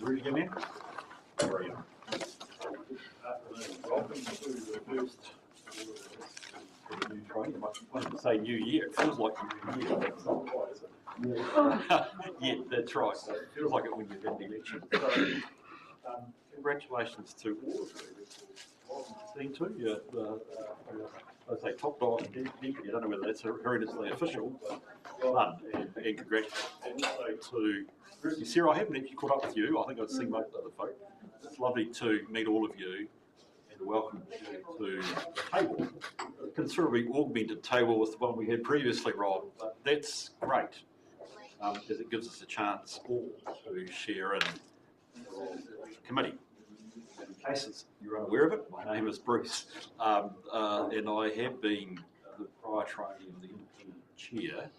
Ready to go, man? Brilliant. Welcome to the first new training. I wanted to say new year. It feels like a new year, but it's not quite, is it? Yeah, that's right. So it feels like it when you've had the election. So, congratulations to all of you. Seen to you. I say top dog deputy. I don't know whether that's horrendously official, but well done and congratulations. And also to Sarah, I haven't actually caught up with you. I think I've seen most of the folk. It's lovely to meet all of you and welcome you to the table. A considerably augmented table with the one we had previously, Rob. But that's great because it gives us a chance all to share in the committee. In cases you're unaware of it, my name is Bruce, and I have been the prior trainee of the independent chair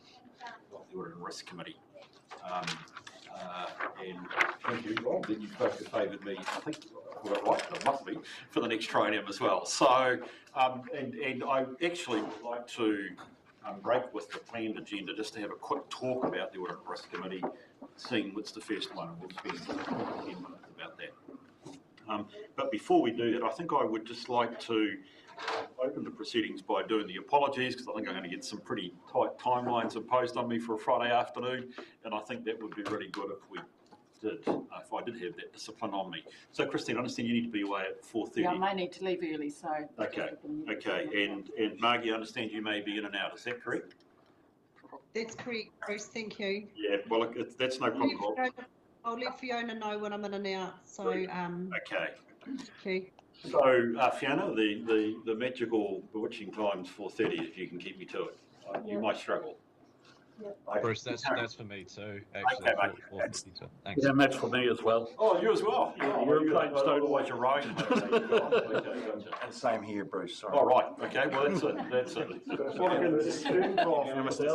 of the Audit and Risk Committee. And thank you, Rob, that you both have favoured me, I think I got it right, but it must be, for the next training as well. So, and I actually would like to break with the planned agenda just to have a quick talk about the Audit and Risk Committee, seeing it's the first one, and we'll spend 10 minutes about that. But before we do that, I think I would just like to open the proceedings by doing the apologies, because I think I'm going to get some pretty tight timelines imposed on me for a Friday afternoon, and I think that would be really good if we did, if I did have that discipline on me. So, Christine, I understand you need to be away at 4:30. Yeah, I may need to leave early, so... Okay, and Margie, I understand you may be in and out, is that correct? That's correct, Bruce, thank you. Yeah, well, that's no problem. I'll let Fiona know when I'm in and out, so... Okay. So, Fiona, the magical bewitching time's 4:30, if you can keep me to it. You might struggle. Yep. Bruce, that's for me too, actually. Okay, Thanks. Yeah, and that's for me as well. Oh, you as well? Otherwise you're rowing. And same here, Bruce, sorry. Oh, right, okay, well, that's it. Well, in terms of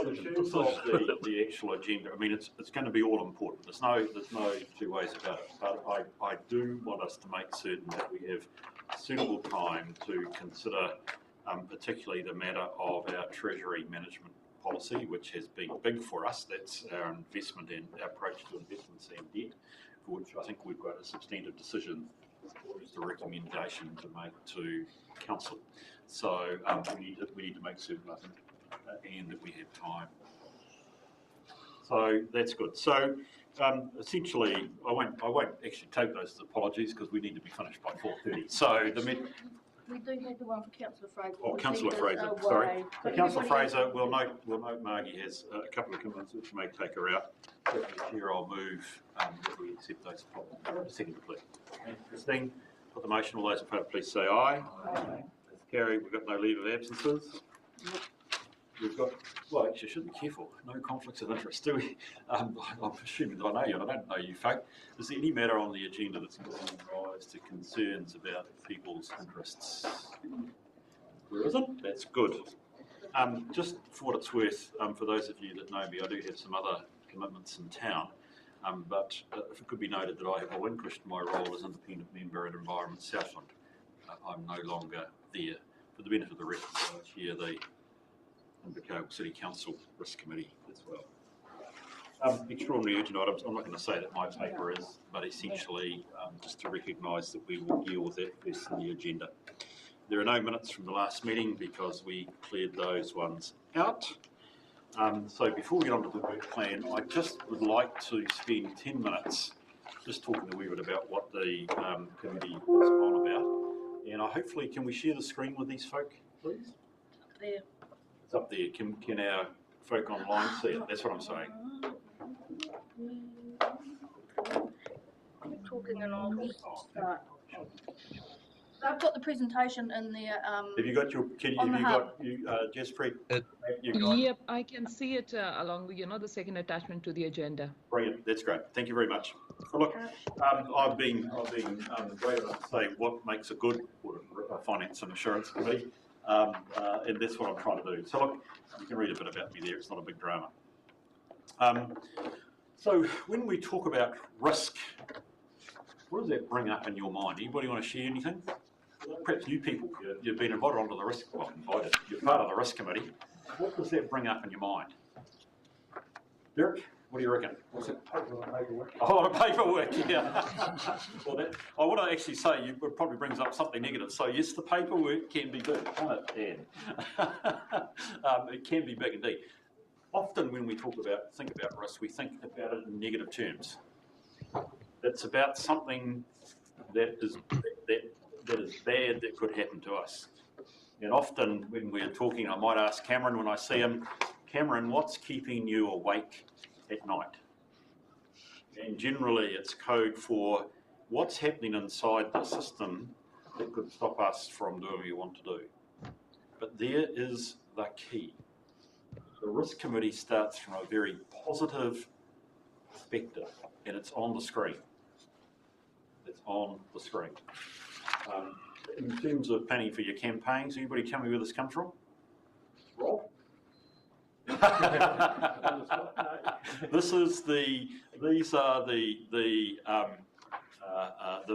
the actual agenda, I mean, it's going to be all important. There's no two ways about it. But I do want us to make certain that we have suitable time to consider particularly the matter of our treasury management policy, which has been big for us. That's our investment and our approach to investments and debt, for which I think we've got a substantive decision or is the recommendation to make to council. So we need to make certain, I think, and that we have time. So that's good. So essentially, I won't actually take those as apologies because we need to be finished by 4:30. So we do have the one for Councillor Fraser. Oh, Councillor Fraser, sorry. So Councillor Fraser, we'll note Margie has a couple of comments which may take her out. Here I'll move that we accept those apologies. Second, please. Christine, put the motion. All those in favour, please say aye. Aye. That's carried. We've got no leave of absences. We've got, well, actually, should be careful. No conflicts of interest, do we? I'm assuming that I know you, and I don't know you, folk. Is there any matter on the agenda that's going to rise to concerns about people's interests? There isn't? That's good. Just for what it's worth, for those of you that know me, I do have some other commitments in town, but if it could be noted that I have relinquished my role as independent member at Environment Southland. I'm no longer there. For the benefit of the rest, I chair the Invercargill City Council Risk Committee as well. Extraordinary urgent items. I'm not going to say that my paper is, but essentially just to recognise that we will deal with that first in the agenda. There are no minutes from the last meeting because we cleared those ones out. So before we get on to the work plan, I just would like to spend 10 minutes just talking a wee bit about what the committee is on about. And hopefully, can we share the screen with these folk, please? Up there. It's up there. Can our folk online see it? That's what I'm saying. Keep talking and I'll start. I've got the presentation in there. Have you got your? Jaspreet? Yep, I can see it along with the second attachment to the agenda. Brilliant. That's great. Thank you very much. Well, look, I've been brave enough to say what makes a good finance and assurance committee. And that's what I'm trying to do. So look, you can read a bit about me there. It's not a big drama. So when we talk about risk, what does that bring up in your mind? Anybody want to share anything? Perhaps new people. You've been invited onto the risk. Well, invited. You're part of the risk committee. What does that bring up in your mind? Derek? What do you reckon? What's it? A lot of paperwork, yeah. Well, I want to actually say, it probably brings up something negative. So yes, the paperwork can be big, can't it, Dan? It can be big indeed. Often when we think about risk, we think about it in negative terms. It's about something that is bad that could happen to us. And often when we're talking, I might ask Cameron when I see him, Cameron, what's keeping you awake at night? And generally it's code for what's happening inside the system that could stop us from doing what we want to do. But there is the key. The risk committee starts from a very positive perspective, and it's on the screen. It's on the screen. In terms of planning for your campaigns, anybody tell me where this comes from? Rob? These are the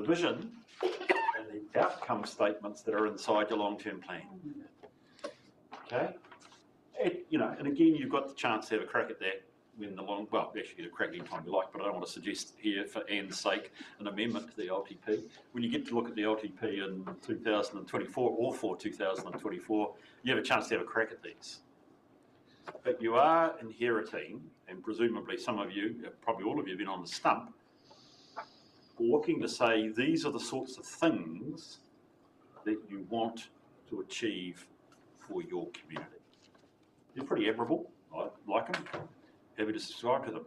vision and the outcome statements that are inside your long-term plan. Okay? And again, you've got the chance to have a crack at that when actually a crack anytime you like, but I don't want to suggest here, for Anne's sake, an amendment to the LTP. When you get to look at the LTP in 2024 or for 2024, you have a chance to have a crack at these. But you are inheriting, and presumably some of you, probably all of you have been on the stump, looking to say these are the sorts of things that you want to achieve for your community. They're pretty admirable. I like them. Happy to subscribe to them.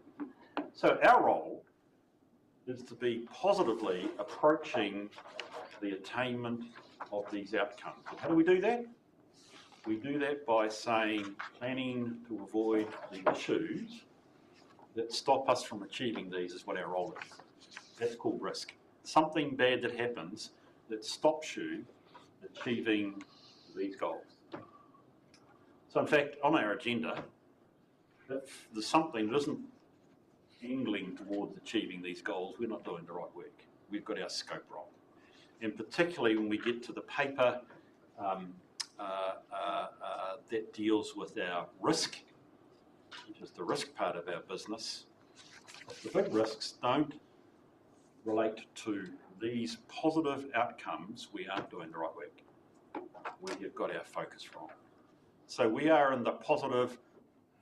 So our role is to be positively approaching the attainment of these outcomes. And how do we do that? We do that by saying planning to avoid the issues that stop us from achieving these is what our role is. That's called risk. Something bad that happens that stops you achieving these goals. So in fact, on our agenda, if there's something that isn't angling towards achieving these goals, we're not doing the right work. We've got our scope wrong. And particularly when we get to the paper that deals with our risk, which is the risk part of our business, the big risks don't relate to these positive outcomes, we aren't doing the right work. We have got our focus wrong. So we are in the positive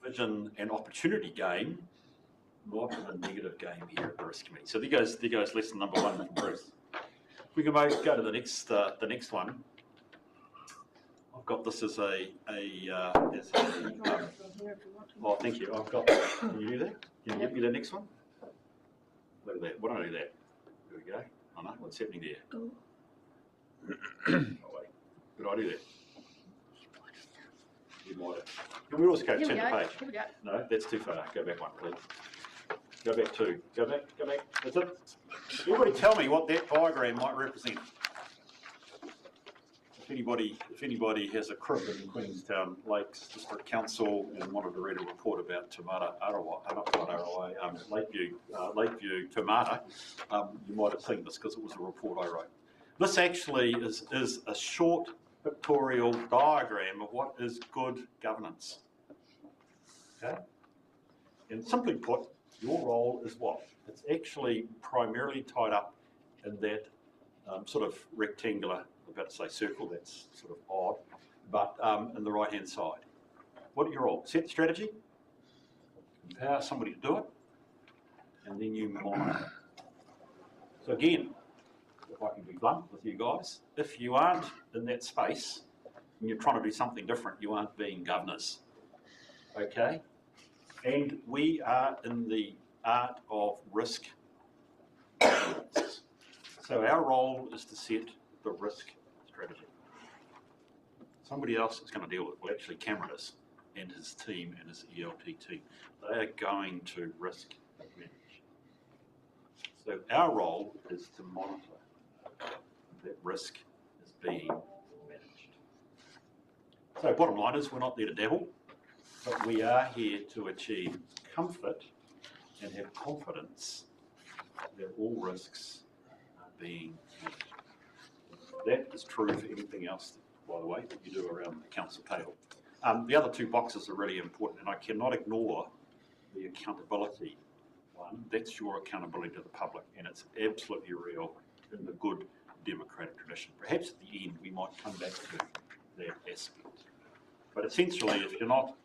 vision and opportunity game, not in the negative game here at the risk committee. So there goes lesson number one from Bruce. We can go to the next one. I've got this as a oh, thank you. I've got. Can you do that? Can you get me the next one? Look at that. Why don't I do that? There we go. I know what's happening there. Go. Oh wait. Did I do that? You might have. Can we also go Here turn we the go. page? Here we go. No, that's too far. Go back one, please. Go back two. Go back. Go back. That's it. Everybody tell me what that diagram might represent. If anybody has a crib in Queenstown Lakes District Council and wanted to read a report about Lakeview Tamata, you might have seen this because it was a report I wrote. This actually is a short pictorial diagram of what is good governance. Okay? And simply put, your role is what? It's actually primarily tied up in that sort of rectangular, I'm about to say circle, that's sort of odd, but in the right-hand side. What are your role? Set the strategy, empower somebody to do it, and then you monitor. So again, if I can be blunt with you guys, if you aren't in that space and you're trying to do something different, you aren't being governors. Okay? And we are in the art of risk. So our role is to set the risk strategy. Somebody else is going to deal with it. Well, actually Cameron is, and his team and his ELT team. They are going to risk manage. So our role is to monitor that risk is being managed. So bottom line is we're not there to dabble, but we are here to achieve comfort and have confidence that all risks are being managed. That is true for anything else, by the way, that you do around the council table. The other two boxes are really important, and I cannot ignore the accountability one, that's your accountability to the public, and it's absolutely real in the good democratic tradition. Perhaps at the end we might come back to that aspect. But essentially, if you're not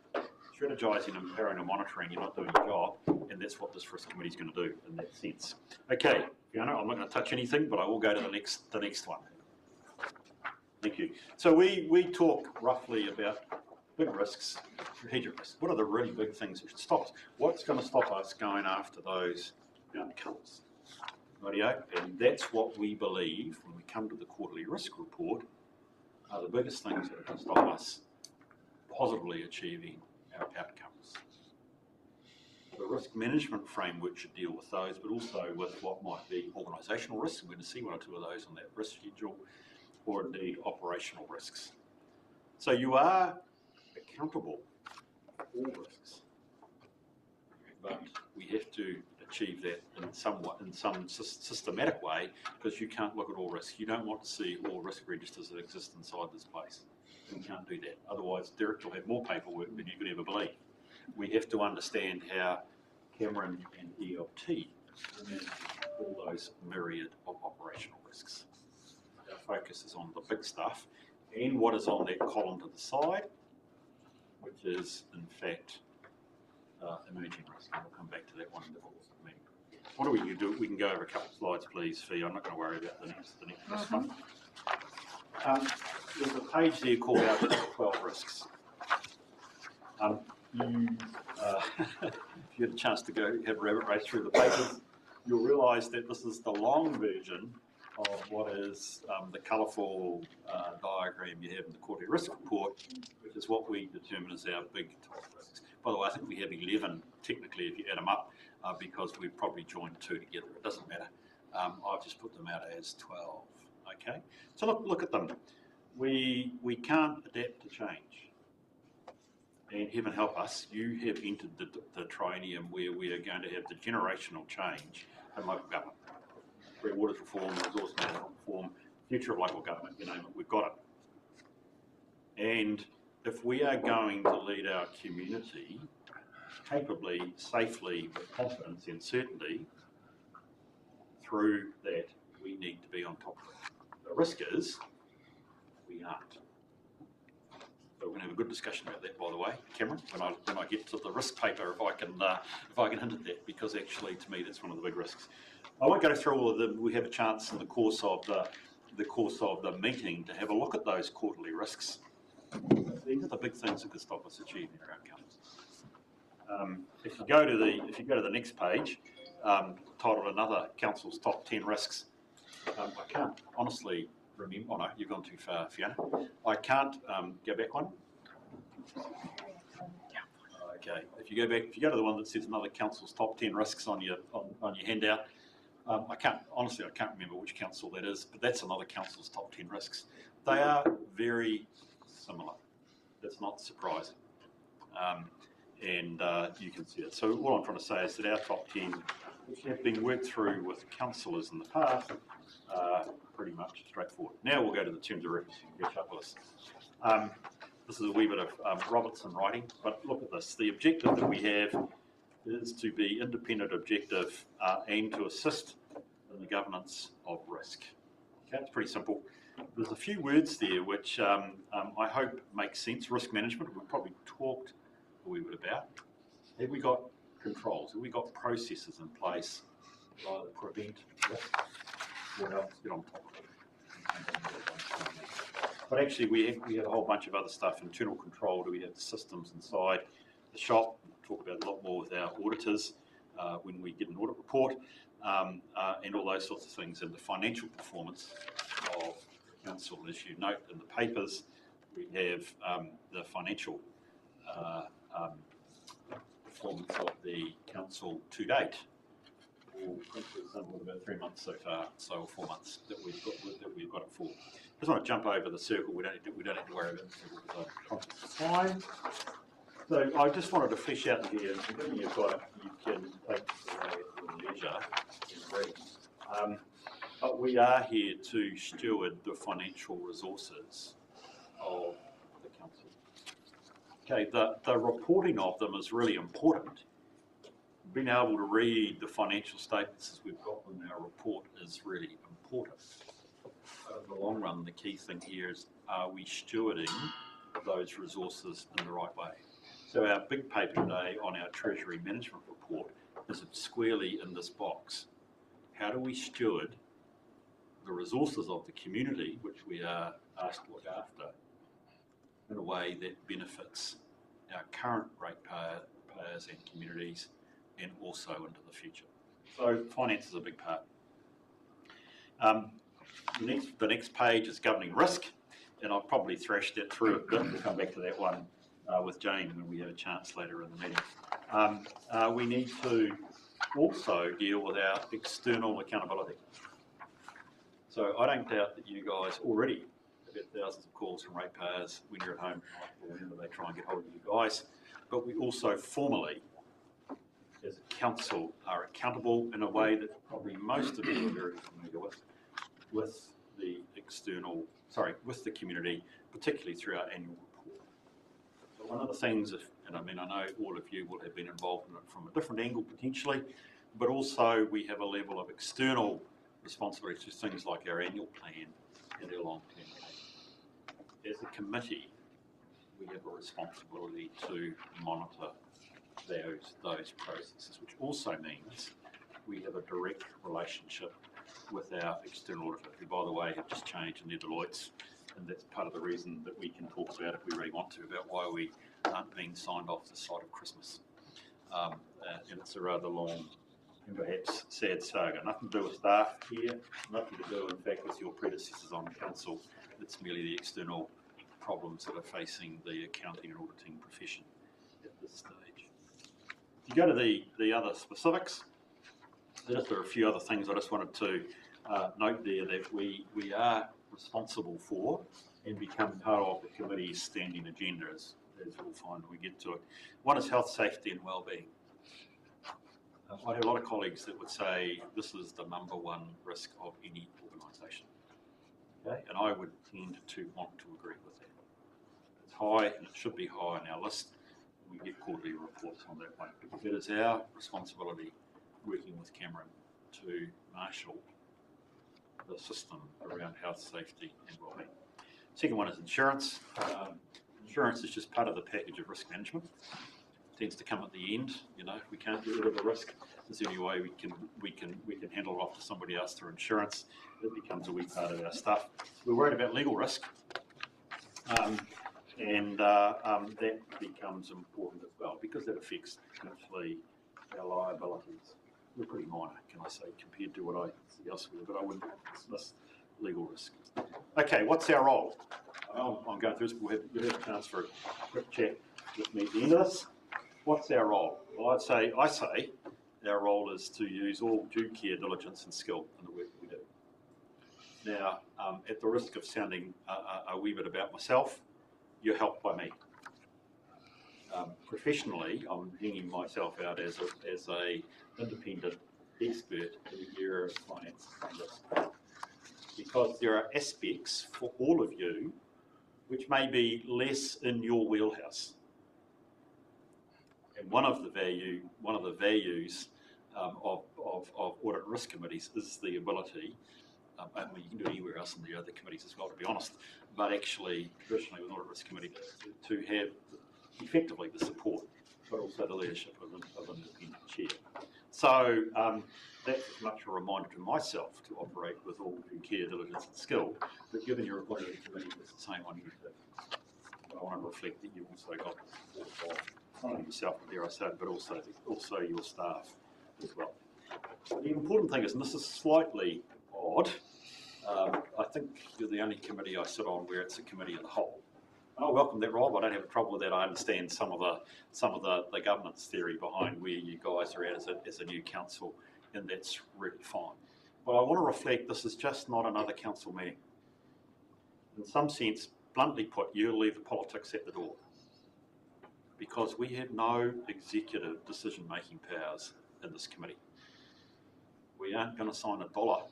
strategising, empowering and monitoring, you're not doing your job, and that's what this risk committee is going to do in that sense. Okay, Fiona, I'm not going to touch anything, but I will go to the next one. Thank you. So we talk roughly about big risks, strategic risks. What are the really big things that should stop us? What's going to stop us going after those outcomes? Rightio? And that's what we believe when we come to the quarterly risk report are the biggest things that are going to stop us positively achieving our outcomes. The risk management framework should deal with those, but also with what might be organisational risks. We're going to see one or two of those on that risk schedule, or indeed operational risks. So you are accountable for all risks, but we have to achieve that in some systematic way, because you can't look at all risks. You don't want to see all risk registers that exist inside this place. We can't do that. Otherwise, Derek will have more paperwork than you could ever believe. We have to understand how Cameron and ELT manage all those myriad of operational risks. Our focus is on the big stuff and what is on that column to the side, which is, in fact, emerging risk. And we'll come back to that one in the course of the meeting. What do we do? We can go over a couple of slides, please, Fee. I'm not going to worry about the next one. There's a page there called out 12 risks. If you had a chance to go have a rabbit race through the papers, you'll realise that this is the long version of what is the colourful diagram you have in the quarterly risk report, which is what we determine as our big 12 risks. By the way, I think we have 11 technically if you add them up, because we've probably joined 2 together. It doesn't matter. I've just put them out as 12. Okay, so look at them. We can't adapt to change. And heaven help us, you have entered the triennium where we are going to have the generational change in local government. Green Waters reform, resource management reform, future of local government, you name it, we've got it. And if we are going to lead our community capably, safely, with confidence and certainty through that, we need to be on top of it. The risk is we aren't. So we're going to have a good discussion about that, by the way, Cameron, when I get to the risk paper, if I can hint at that, because actually, to me, that's one of the big risks. I won't go through all of them. We have a chance in the course of the meeting to have a look at those quarterly risks. These are the big things that could stop us achieving our outcomes. If you go to the next page, titled "Another Council's Top 10 Risks," I can't honestly remember. Oh no, you've gone too far, Fiona. I can't go back one. Okay, if you go to the one that says "Another Council's Top 10 Risks" on your handout, I can't remember which council that is, but that's another council's top 10 risks. They are very similar. That's not surprising, and you can see it. So what I'm trying to say is that our top 10, which have been worked through with councillors in the past, pretty much straightforward. Now we'll go to the terms of reference. You can catch up with us. This is a wee bit of Robertson writing, but look at this. The objective that we have is to be independent, objective, and to assist in the governance of risk. Okay, it's pretty simple. There's a few words there which I hope make sense. Risk management, we've probably talked a wee bit about. Have we got controls? Have we got processes in place to either prevent risk or else get on top of it? But actually, we have a whole bunch of other stuff. Internal control. Do we have the systems inside the shop? We'll talk about it a lot more with our auditors when we get an audit report, and all those sorts of things. And the financial performance of the council, as you note in the papers, we have the financial performance of the council to date. It's done with about 3 months so far, so 4 months that we've got it for. I just want to jump over the circle. We don't have to worry about the circle because I'm conscious of time. So I just wanted to flesh out here, and when you've got it, you can take it away at your leisure and read. But we are here to steward the financial resources of the council. Okay, the reporting of them is really important, being able to read the financial statements as we've got in our report is really important. But in the long run, the key thing here is, are we stewarding those resources in the right way? So our big paper today on our Treasury Management Report is squarely in this box. How do we steward the resources of the community, which we are asked to look after, in a way that benefits our current ratepayers and communities, and also into the future? So finance is a big part. The next page is governing risk, and I'll probably thrash that through a bit. We'll come back to that one with Jane when we have a chance later in the meeting. We need to also deal with our external accountability. So I don't doubt that you guys already have had thousands of calls from ratepayers when you're at home or whenever they try and get hold of you guys, but we also formally, as a council, are accountable in a way that probably most of you are very familiar with the community, particularly through our annual report. But one of the things, and I know all of you will have been involved in it from a different angle potentially, but also we have a level of external responsibility to things like our annual plan and our long-term plan. As a committee, we have a responsibility to monitor those processes, which also means we have a direct relationship with our external auditor, who, by the way, have just changed in their Deloitte's, and that's part of the reason that we can talk about, if we really want to, about why we aren't being signed off this side of Christmas. And it's a rather long and perhaps sad saga. Nothing to do with staff here, nothing to do, in fact, with your predecessors on council. It's merely the external problems that are facing the accounting and auditing profession at this stage. If you go to the other specifics, there are a few other things I just wanted to note there that we are responsible for and become part of the committee's standing agenda, as we'll find when we get to it. One is health, safety and wellbeing. I have a lot of colleagues that would say this is the number one risk of any organisation. Okay? And I would tend to want to agree with that. It's high and it should be high on our list. We get quarterly reports on that one. It is our responsibility, working with Cameron, to marshal the system around health, safety and wellbeing. Second one is insurance. Insurance is just part of the package of risk management. It tends to come at the end. If we can't get rid of the risk, there's the only way we can handle it off to somebody else through insurance. It becomes a wee part of our stuff. We're worried about legal risk, and that becomes important as well, because that affects actually our liabilities. We're pretty minor, can I say, compared to what I see elsewhere, but I wouldn't dismiss legal risk. Okay, what's our role? I'm going through this, but we'll have a chance for a quick chat with me at the end of this. What's our role? Well, I say our role is to use all due care, diligence and skill in the work that we do. Now, at the risk of sounding a wee bit about myself, you're helped by me. Professionally, I'm hanging myself out as a independent expert in the area of finance and risk, because there are aspects for all of you which may be less in your wheelhouse. And one of the values of audit risk committees is the ability. I mean, you can do it anywhere else in the other committees as well, to be honest. But actually, traditionally, with audit risk committee, to have effectively the support, but also the leadership of an independent chair. So that's as much a reminder to myself to operate with all due care, diligence and skill, but given your appointed committee, it's the same on you too. I want to reflect that you've also got the support of not only yourself, dare I say, but also your staff as well. The important thing is, and this is slightly odd, I think you're the only committee I sit on where it's a committee of the whole. I welcome that, Rob. I don't have a trouble with that. I understand some of the governance theory behind where you guys are at as a new council, and that's really fine. But I want to reflect, this is just not another council meeting. In some sense, bluntly put, you leave the politics at the door, because we have no executive decision-making powers in this committee. We aren't going to sign $1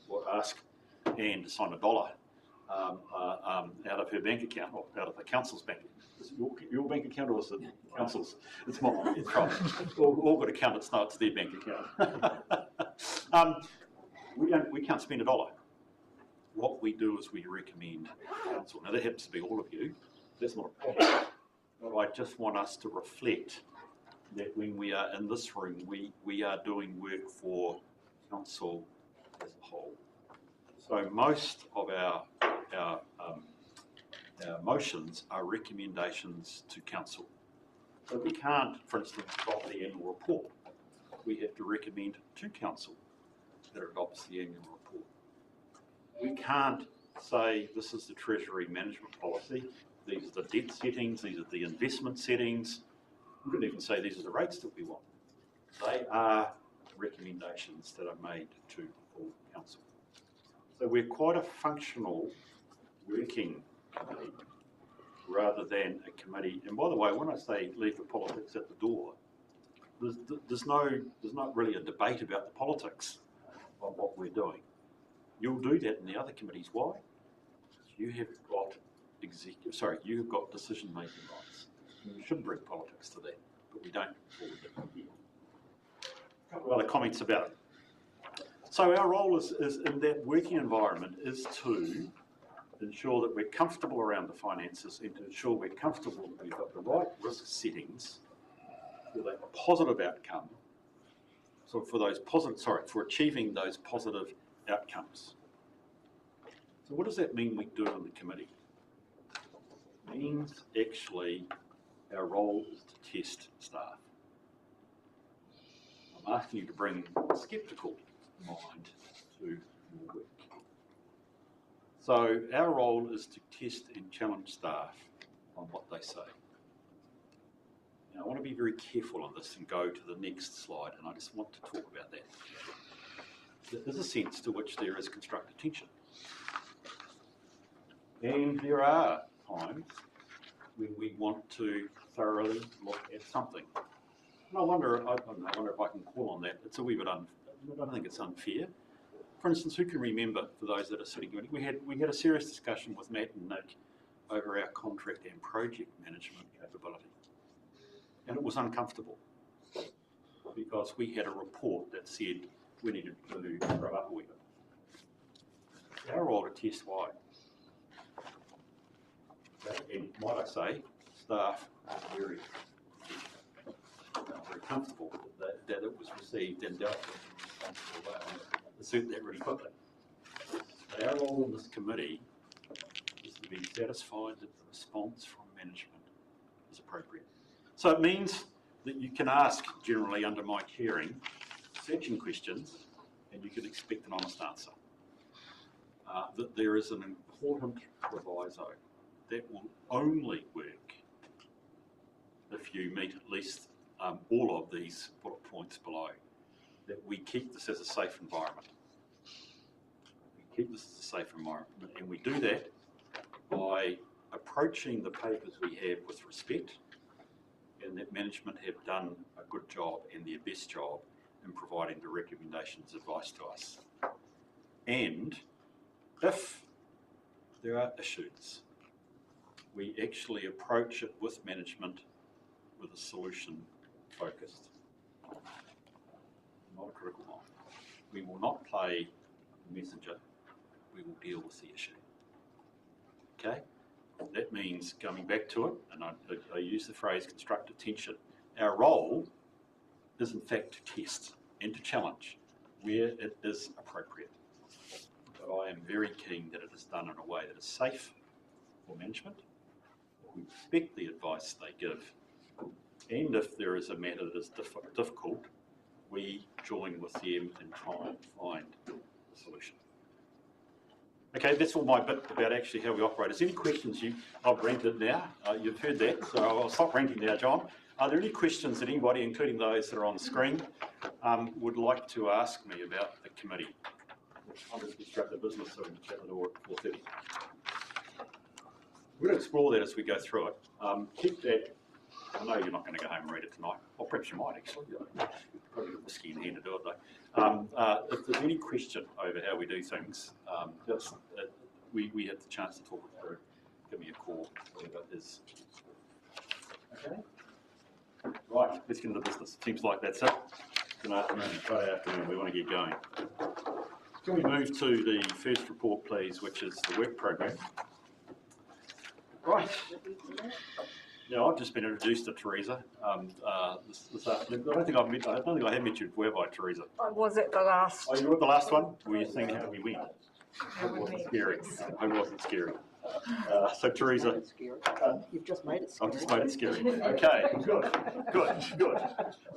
or ask Anne to sign $1 out of her bank account, or out of the council's bank. Is it your bank account or is it council's? It's mine. It's right. All got accountants know it's their bank account. We can't spend a dollar. What we do is we recommend council. Now that happens to be all of you. That's not a problem. But I just want us to reflect that when we are in this room, we are doing work for council as a whole. So most of our motions are recommendations to council. So we can't, for instance, adopt the annual report. We have to recommend to council that it adopts the annual report. We can't say this is the Treasury management policy, these are the debt settings, these are the investment settings. We couldn't even say these are the rates that we want. They are recommendations that are made to full council. So we're quite a functional working committee rather than a committee. And by the way, when I say leave the politics at the door, there's not really a debate about the politics of what we're doing. You'll do that in the other committees. Why? You have got you've got decision-making rights. You should bring politics to that, but we don't forward it here. A couple of other comments about it. So our role is in that working environment is to ensure that we're comfortable around the finances and to ensure we're comfortable that we've got the right risk settings for that positive outcome. So for achieving those positive outcomes. So what does that mean we do in the committee? It means actually our role is to test staff. I'm asking you to bring a sceptical mind to your work. So our role is to test and challenge staff on what they say. Now I want to be very careful on this and go to the next slide, and I just want to talk about that. There is a sense to which there is constructive tension. And there are times when we want to thoroughly look at something. And I wonder if I can call on that. It's a wee bit I don't think it's unfair. For instance, who can remember, for those that are sitting here, we had a serious discussion with Matt and Nick over our contract and project management capability. And it was uncomfortable because we had a report that said we needed to grow up a wee bit. It's our role to test why. And might I say, staff are very comfortable that it was received and dealt with in a responsible way. Let's do that really quickly. But our role in this committee is to be satisfied that the response from management is appropriate. So it means that you can ask, generally under my chairing, searching questions and you can expect an honest answer. That there is an important proviso that will only work if you meet at least all of these bullet points below, that we keep this as a safe environment. We keep this as a safe environment, and we do that by approaching the papers we have with respect, and that management have done a good job and their best job in providing the recommendations, advice to us. And if there are issues, we actually approach it with management with a solution focused, not a critical one. We will not play messenger, we will deal with the issue. Okay? That means coming back to it, and I use the phrase constructive tension. Our role is in fact to test and to challenge where it is appropriate. But I am very keen that it is done in a way that is safe for management. We respect the advice they give, and if there is a matter that is difficult, we join with them and try and find a solution. Okay, that's all my bit about actually how we operate. Is there any questions? I've ranted now. You've heard that, so I'll stop ranting now, John. Are there any questions that anybody, including those that are on the screen, would like to ask me about the committee? I'll just disrupt the business so we can chat at all at 4:30. We're going to explore that as we go through it. Keep that. I know you're not going to go home and read it tonight. Or perhaps you might actually. Probably got whiskey in hand to do it though. If there's any question over how we do things, just we had the chance to talk it through, give me a call, whatever it is. Okay. Right, let's get into business. Seems like that's it. Good afternoon, Friday afternoon, we want to get going. Can we move to the first report, please, which is the work program? Right. Now, I've just been introduced to Teresa this afternoon. I don't think I have met you before, have I, Teresa? I was at the last. Oh, you were at the last one? Were you seeing how we went? It wasn't scary. It wasn't scary. So Teresa, You've just made it I've scary. just made it scary. Okay, good.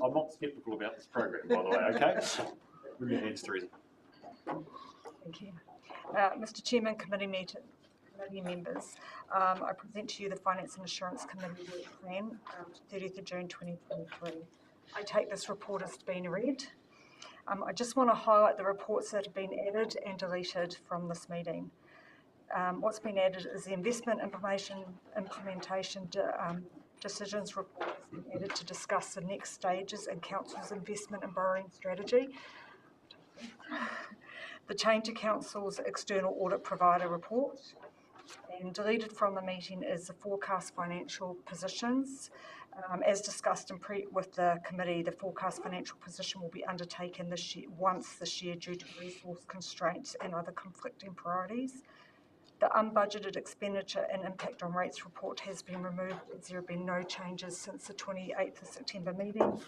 I'm not sceptical about this program, by the way, okay? Bring your hands, Teresa. Thank you. Mr. Chairman, committee members, I present to you the Finance and Assurance Committee work plan to 30th of June 2023. I take this report as being read. I just want to highlight the reports that have been added and deleted from this meeting. What's been added is the investment information implementation decisions report has been added to discuss the next stages in Council's investment and borrowing strategy. The change to Council's external audit provider report, and deleted from the meeting is the forecast financial positions. As discussed with the committee, the forecast financial position will be undertaken this year, once this year, due to resource constraints and other conflicting priorities. The unbudgeted expenditure and impact on rates report has been removed as there have been no changes since the 28th of September meeting.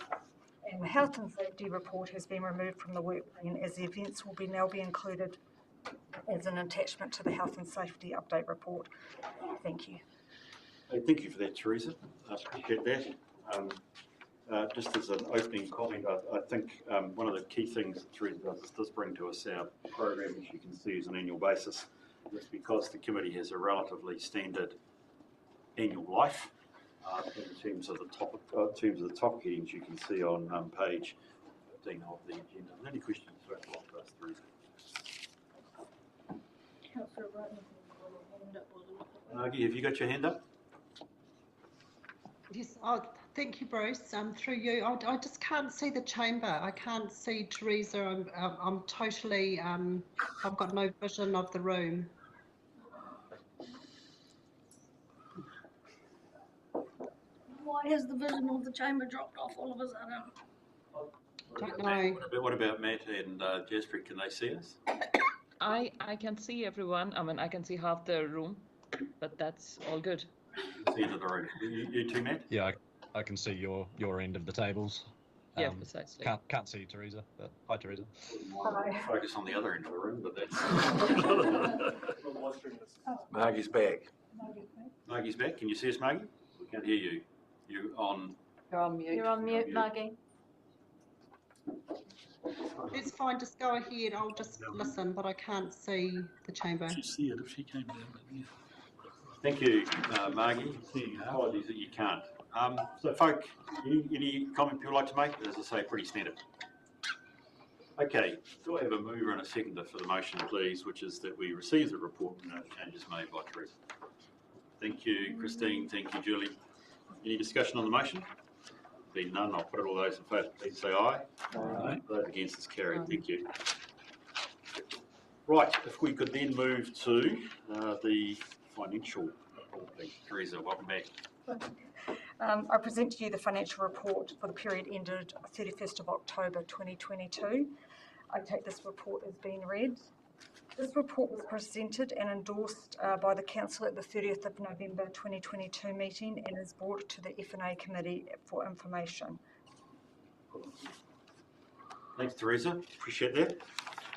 And the health and safety report has been removed from the work plan as the events will now be included as an attachment to the health and safety update report. Thank you. Hey, thank you for that, Teresa. I appreciate that. Just as an opening comment, I think one of the key things that Teresa does bring to us our program, as you can see, is an annual basis. That's because the committee has a relatively standard annual life in terms of the topic headings you can see on page 15 of the agenda. Any questions for us, Teresa? Margie, have you got your hand up? Yes, thank you, Bruce. Through you, I just can't see the chamber. I can't see Teresa. I'm totally, I've got no vision of the room. Why has the vision of the chamber dropped off all of a sudden? Don't know. What about Matt and Jasper? Can they see us? I can see everyone. I mean, I can see half the room, but that's all good. It's the end of the room. You too, Matt? Yeah, I can see your end of the tables. Yeah, precisely. Can't see Teresa, but hi, Teresa. Hi. Focus on the other end of the room, but that's... Margie's back. Margie's back. Can you see us, Margie? We can't hear you. You're on mute. You're on mute, Margie. It's fine, just go ahead. I'll just listen, but I can't see the chamber. She'd see it if she came down. Yeah. Thank you, Margie. Apologies that you can't. So, folk, any comment people like to make? As I say, pretty standard. Okay, do I have a mover and a seconder for the motion, please, which is that we receive the report and no changes made by Teresa. Thank you, Christine. Thank you, Julie. Any discussion on the motion? Being none, I'll put it all those in favour. Please say aye. Aye. Those against is carried. Thank you. Right, if we could then move to the financial report, please. Teresa, welcome back. I present to you the financial report for the period ended 31st of October 2022. I take this report as being read. This report was presented and endorsed by the Council at the 30th of November 2022 meeting and is brought to the F&A Committee for information. Thanks, Teresa. Appreciate that.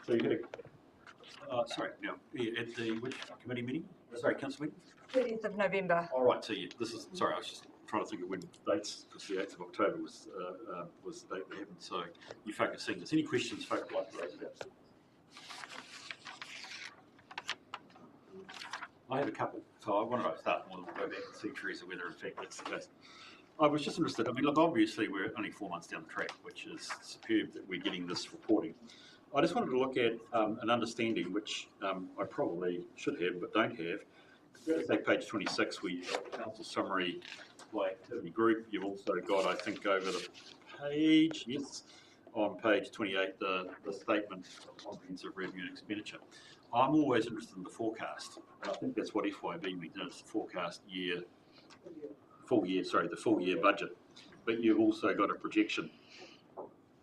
So you're going to, sorry, now, at the which committee meeting? Sorry, council meeting? 30th of November. All right, so this is, sorry, I was just trying to think of when dates, because the 8th of October was the date that happened. So you folk have seen this. Any questions folk would like to raise about? I have a couple, so I wanted to start and we'll go back and see, Teresa, whether in fact that's the case. I was just interested, I mean, look, obviously we're only 4 months down the track, which is superb that we're getting this reporting. I just wanted to look at an understanding, which I probably should have but don't have. Let's say page 26, we council summary by activity group. You've also got, I think, over the page, yes, on page 28, the statement of comprehensive revenue and expenditure. I'm always interested in the forecast. And I think that's what FYB means. It's the forecast the full year budget. But you've also got a projection.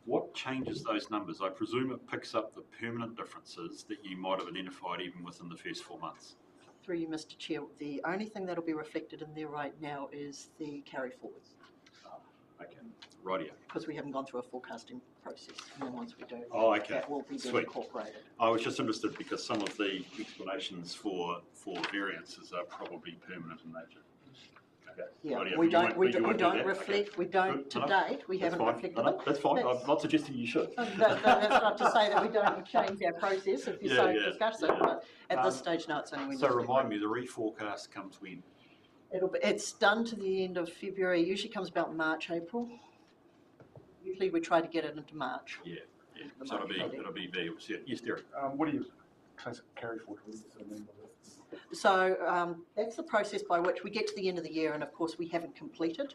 What changes those numbers? I presume it picks up the permanent differences that you might have identified even within the first 4 months. Through you, Mr. Chair, the only thing that'll be reflected in there right now is the carry forwards, Okay, rightio. because we haven't gone through a forecasting process. And then once we do, Oh, okay. that will be then Sweet. incorporated. I was just interested because some of the explanations for variances are probably permanent in nature. Okay. Yeah, Rightio, we but you don't, won't- we but you don't, we won't do don't that? reflect, Okay. we don't, Good. to No, date, we that's haven't fine. reflected No, it. that's fine. That's- I'm not suggesting you should. That's not to say that we don't change our process if you Yeah, so yeah, discuss it, yeah. but at this stage, no, it's only when. So you- remind me, the reforecast comes when? It's done to the end of February, usually comes about March, April. Usually we try to get it into March. Yeah. So it'll be valuable. Yes, Derek. What do you carry forward? What does it mean by that? So that's the process by which we get to the end of the year, and of course we haven't completed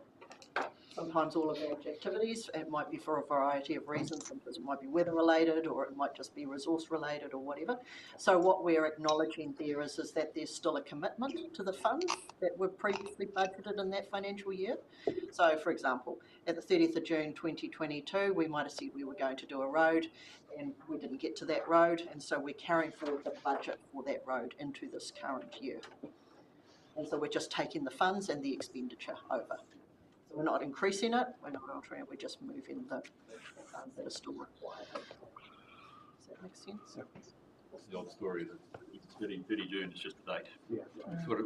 sometimes all of our activities. It might be for a variety of reasons. Sometimes it might be weather related, or it might just be resource related, or whatever. So what we're acknowledging there is that there's still a commitment to the funds that were previously budgeted in that financial year. So for example, at the 30th of June 2022, we might have said we were going to do a road, and we didn't get to that road, and so we're carrying forward the budget for that road into this current year. And so we're just taking the funds and the expenditure over. So we're not increasing it, we're not altering it, we're just moving the funds that are still required. Does that make sense? It's the old story that 30 June is just a date. Yeah.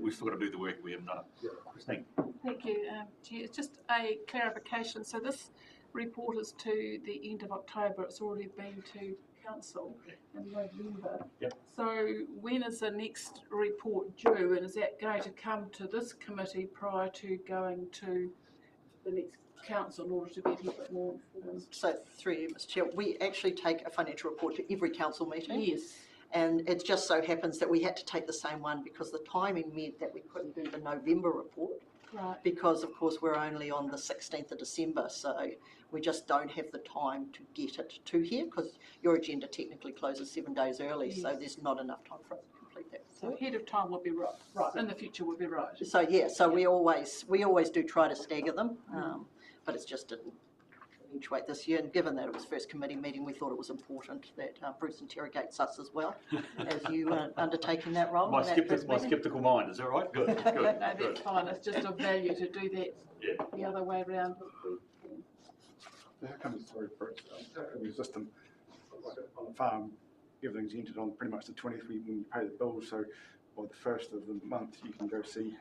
We've still got to do the work we haven't done. Christine. Thank you, Chair. It's just a clarification. So this report is to the end of October. It's already been to Council in November. Yep. So when is the next report due, and is that going to come to this committee prior to going to the next Council in order to get a bit more informed? So through you, Mr. Chair, we actually take a financial report to every council meeting. Yes. And it just so happens that we had to take the same one because the timing meant that we couldn't do the November report. Right. Because of course we're only on the 16th of December, so we just don't have the time to get it to here because your agenda technically closes 7 days early, so there's not enough time for us to complete that. So ahead of time would be right. Right. In the future would be right. So yeah, so we always do try to stagger them, but it's just didn't eventuate this year. And given that it was first committee meeting, we thought it was important that Bruce interrogates us as well as you undertaking that role. My sceptical mind, is that right? Good, good. No, that's fine. It's just of value to do that the other way around. How come, sorry, Bruce, the system on the farm, everything's entered on pretty much the 20th when you pay the bills, so by the 1st of the month you can go see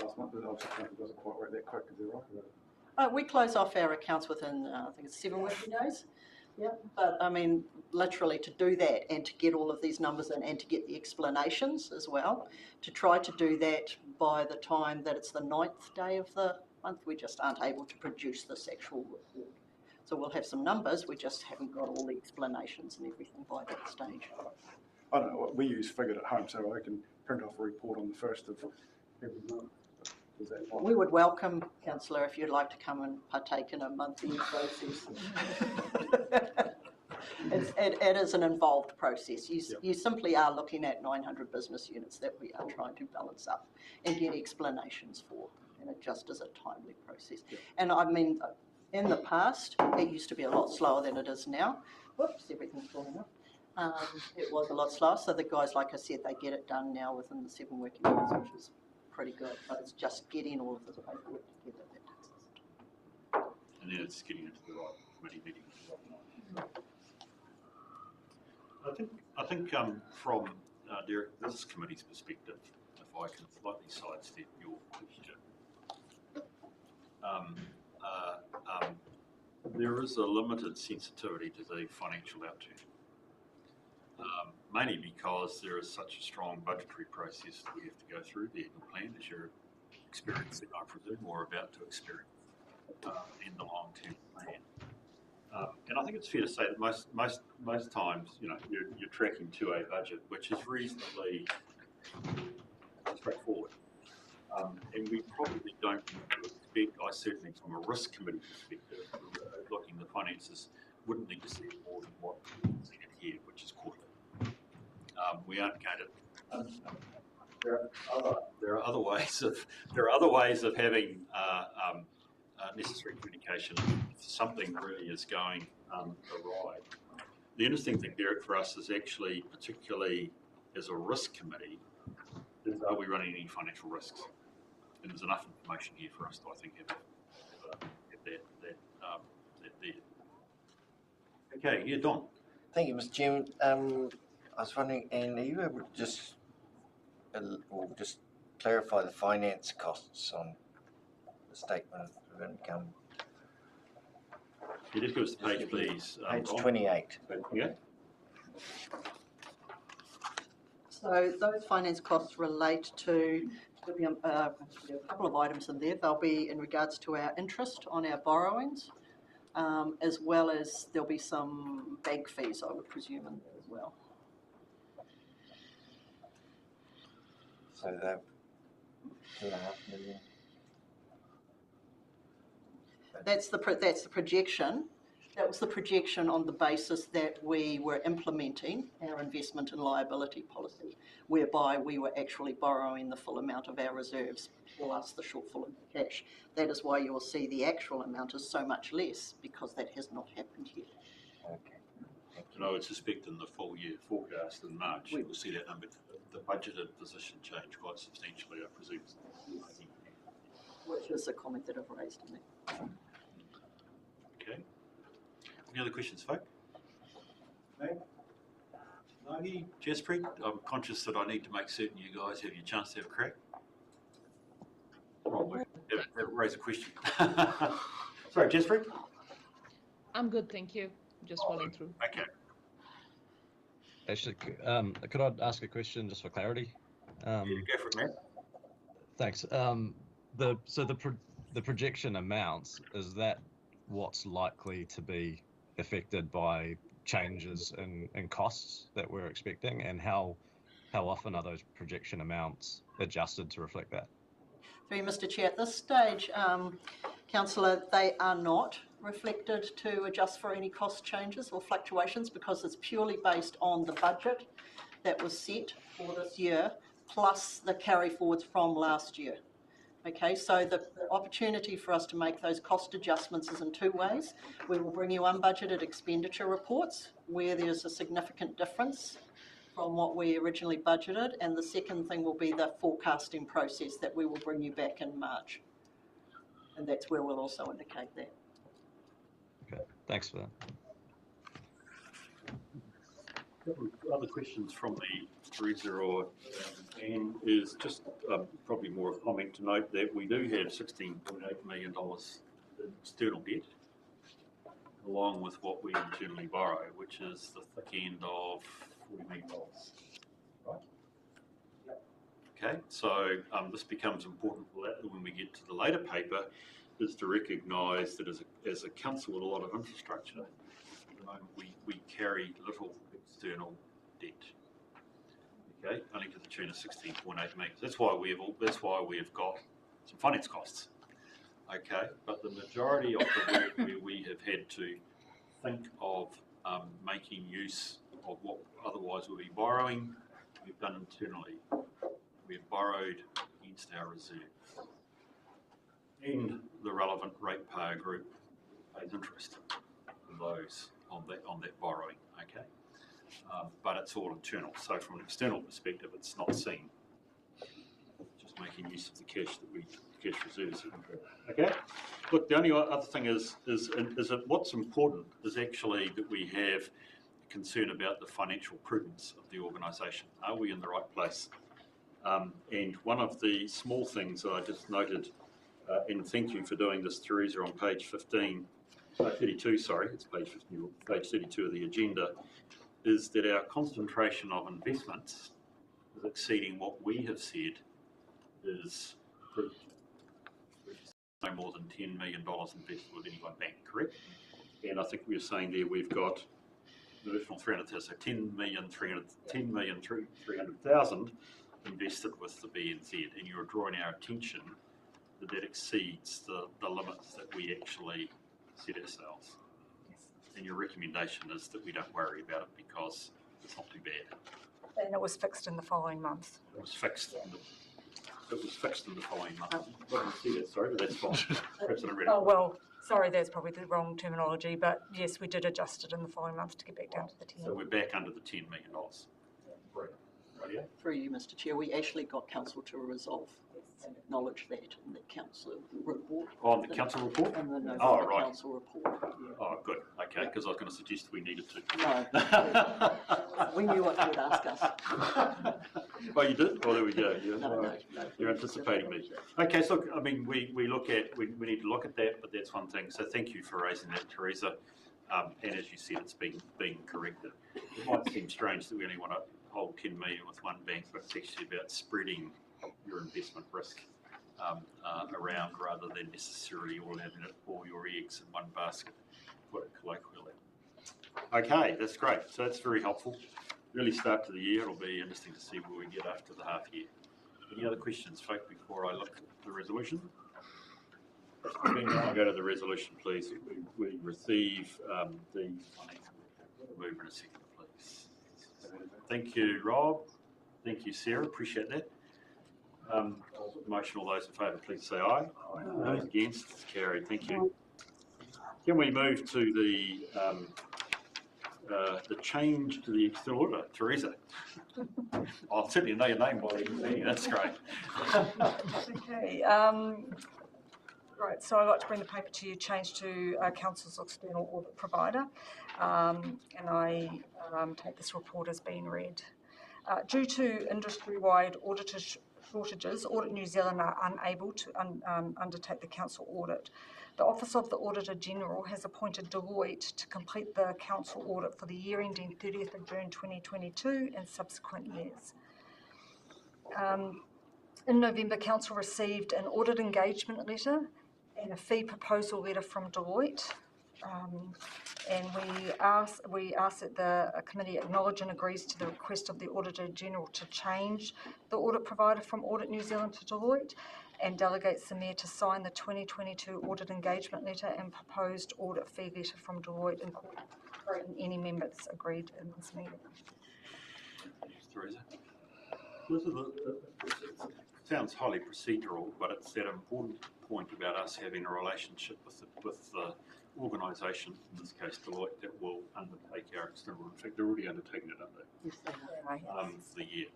last month, it doesn't quite work that quick, is that right? We close off our accounts within, I think it's 7 working days. Yeah, but I mean, literally to do that and to get all of these numbers in and to get the explanations as well, to try to do that by the time that it's the 9th day of the month, we just aren't able to produce this actual report. So we'll have some numbers, we just haven't got all the explanations and everything by that stage. I don't know, we use Figured at home, so I can print off a report on the 1st of every month. Is that fine? We would welcome, Councillor, if you'd like to come and partake in a monthly process. It is an involved process. You simply are looking at 900 business units that we are trying to balance up and get explanations for, and it just is a timely process. And I mean, in the past, it used to be a lot slower than it is now. Whoops, everything's falling up. It was a lot slower, so the guys, like I said, they get it done now within the 7 working days, which is pretty good, but it's just getting all of this paperwork together that takes us time. And then it's getting into the right committee meeting. I think from Derek, this committee's perspective, if I can slightly sidestep your question, there is a limited sensitivity to the financial outturn. Mainly because there is such a strong budgetary process that we have to go through, the annual plan, as you're experiencing, I presume, or about to experience, and the long-term plan. And I think it's fair to say that most times, you know, you're tracking to a budget which is reasonably straightforward. And we probably don't expect, I certainly from a risk committee perspective, looking the finances wouldn't need to see more than what we've seen in here, which is quarterly. We aren't going to. There are other ways of having necessary communication if something really is going awry. The interesting thing, Derek, for us is actually, particularly as a risk committee, is are we running any financial risks? And there's enough information here for us to, I think, have that there. Okay, yeah, Don. Thank you, Mr. Chairman. I was wondering, Anne, are you able to just clarify the finance costs on the statement of income? You just give us the page, please. Page Don. 28. Yeah. So those finance costs relate to, there'll be a couple of items in there. They'll be in regards to our interest on our borrowings, as well as there'll be some bank fees, I would presume, in there as well. So that 2.5 million. That's the projection. That was the projection on the basis that we were implementing our investment and liability policy, whereby we were actually borrowing the full amount of our reserves plus the shortfall in the cash. That is why you will see the actual amount is so much less, because that has not happened yet. Okay. And I would suspect in the full year forecast in March, we'll see that number, the budgeted position change quite substantially, I presume. Which is a comment that I've raised in there. Okay. Any other questions, folk? No? Nagi, Jaspreet, I'm conscious that I need to make certain you guys have your chance to have a crack. Wrong way. Raise a question. Sorry, Jaspreet? I'm good, thank you. Just following through. Okay. Actually, could I ask a question just for clarity? Yeah, go for it, Matt. Thanks. The projection amounts, is that what's likely to be affected by changes in costs that we're expecting, and how often are those projection amounts adjusted to reflect that? Through Mr. Chair, at this stage, Councillor, they are not reflected to adjust for any cost changes or fluctuations, because it's purely based on the budget that was set for this year, plus the carry forwards from last year. Okay, so the opportunity for us to make those cost adjustments is in two ways. We will bring you unbudgeted expenditure reports where there's a significant difference from what we originally budgeted, and the second thing will be the forecasting process that we will bring you back in March. And that's where we'll also indicate that. Okay, thanks for that. Other questions from the Teresa or Anne is just probably more a comment to note that we do have $16.8 million in external debt, along with what we internally borrow, which is the thick end of $40 million. Right? Okay, so this becomes important for that when we get to the later paper, is to recognise that as a council with a lot of infrastructure, we carry little external debt. Okay, only to the tune of 16.8 million. That's why we have got some finance costs. Okay, but the majority of the work where we have had to think of making use of what otherwise we'll be borrowing, we've done internally. We've borrowed against our reserve, and the relevant ratepayer group pays interest on those on that borrowing. Okay. But it's all internal. So from an external perspective, it's not seen. Just making use of the cash reserves. Okay. Look, the only other thing is that what's important is actually that we have concern about the financial prudence of the organisation. Are we in the right place? And one of the small things that I just noted, and thank you for doing this, Teresa, on page 32, sorry, it's page 15, page 32 of the agenda, is that our concentration of investments is exceeding what we have said is no more than $10 million invested with any one bank, correct? And I think we were saying there we've got an additional 300,000, so 10,300,000 invested with the BNZ, and you're drawing our attention that exceeds the limits that we actually set ourselves. And your recommendation is that we don't worry about it because it's not too bad. And it was fixed in the following month. It was fixed in the following month. I didn't see that, sorry, but that's fine. Perhaps I didn't read it. Oh, well, sorry, that's probably the wrong terminology, but yes, we did adjust it in the following month to get back down to the 10. So we're back under the $10 million. Right. Right. Through you, Mr Chair, we actually got council to resolve and acknowledge that in the council report. Oh, the council report? And the November Oh, right. council report. Yeah. Oh, good. Okay, because I was going to suggest we needed to. No, we knew what you would ask us. Oh, you did? Oh, there we go. Yeah. No. You're anticipating me. Okay, so look, I mean, we need to look at that, but that's one thing. So thank you for raising that, Teresa. And as you said, it's being corrected. It might seem strange that we only want to hold 10 million with one bank, but it's actually about spreading your investment risk around rather than necessarily all having all your eggs in one basket, put it colloquially. Okay, that's great. So that's very helpful. Really start to the year. It'll be interesting to see where we get after the half year. Any other questions, folk, before I look at the resolution? I'll go to the resolution, please. We receive the financial report. Move in a second, please. Thank you, Rob. Thank you, Sarah. Appreciate that. Motion, all those in favour, please say aye. Aye. Those against, it's carried. Thank you. Can we move to the change to the external auditor, Teresa? I'll certainly know your name by the meeting. That's great. Okay. Right, so I'd like to bring the paper to you, change to Council's external audit provider, and I take this report as being read. Due to industry-wide auditor shortages, Audit New Zealand are unable to undertake the council audit. The Office of the Auditor General has appointed Deloitte to complete the council audit for the year ending 30th of June 2022 and subsequent years. In November, Council received an audit engagement letter and a fee proposal letter from Deloitte. And we ask that the committee acknowledge and agrees to the request of the Auditor General to change the audit provider from Audit New Zealand to Deloitte, and delegates the Mayor to sign the 2022 audit engagement letter and proposed audit fee letter from Deloitte, incorporating any members agreed in this meeting. Teresa. It sounds highly procedural, but it's that important point about us having a relationship with the organisation, in this case Deloitte, that will undertake our external. In fact, they're already undertaking it, aren't they? Yes, they are. For the year.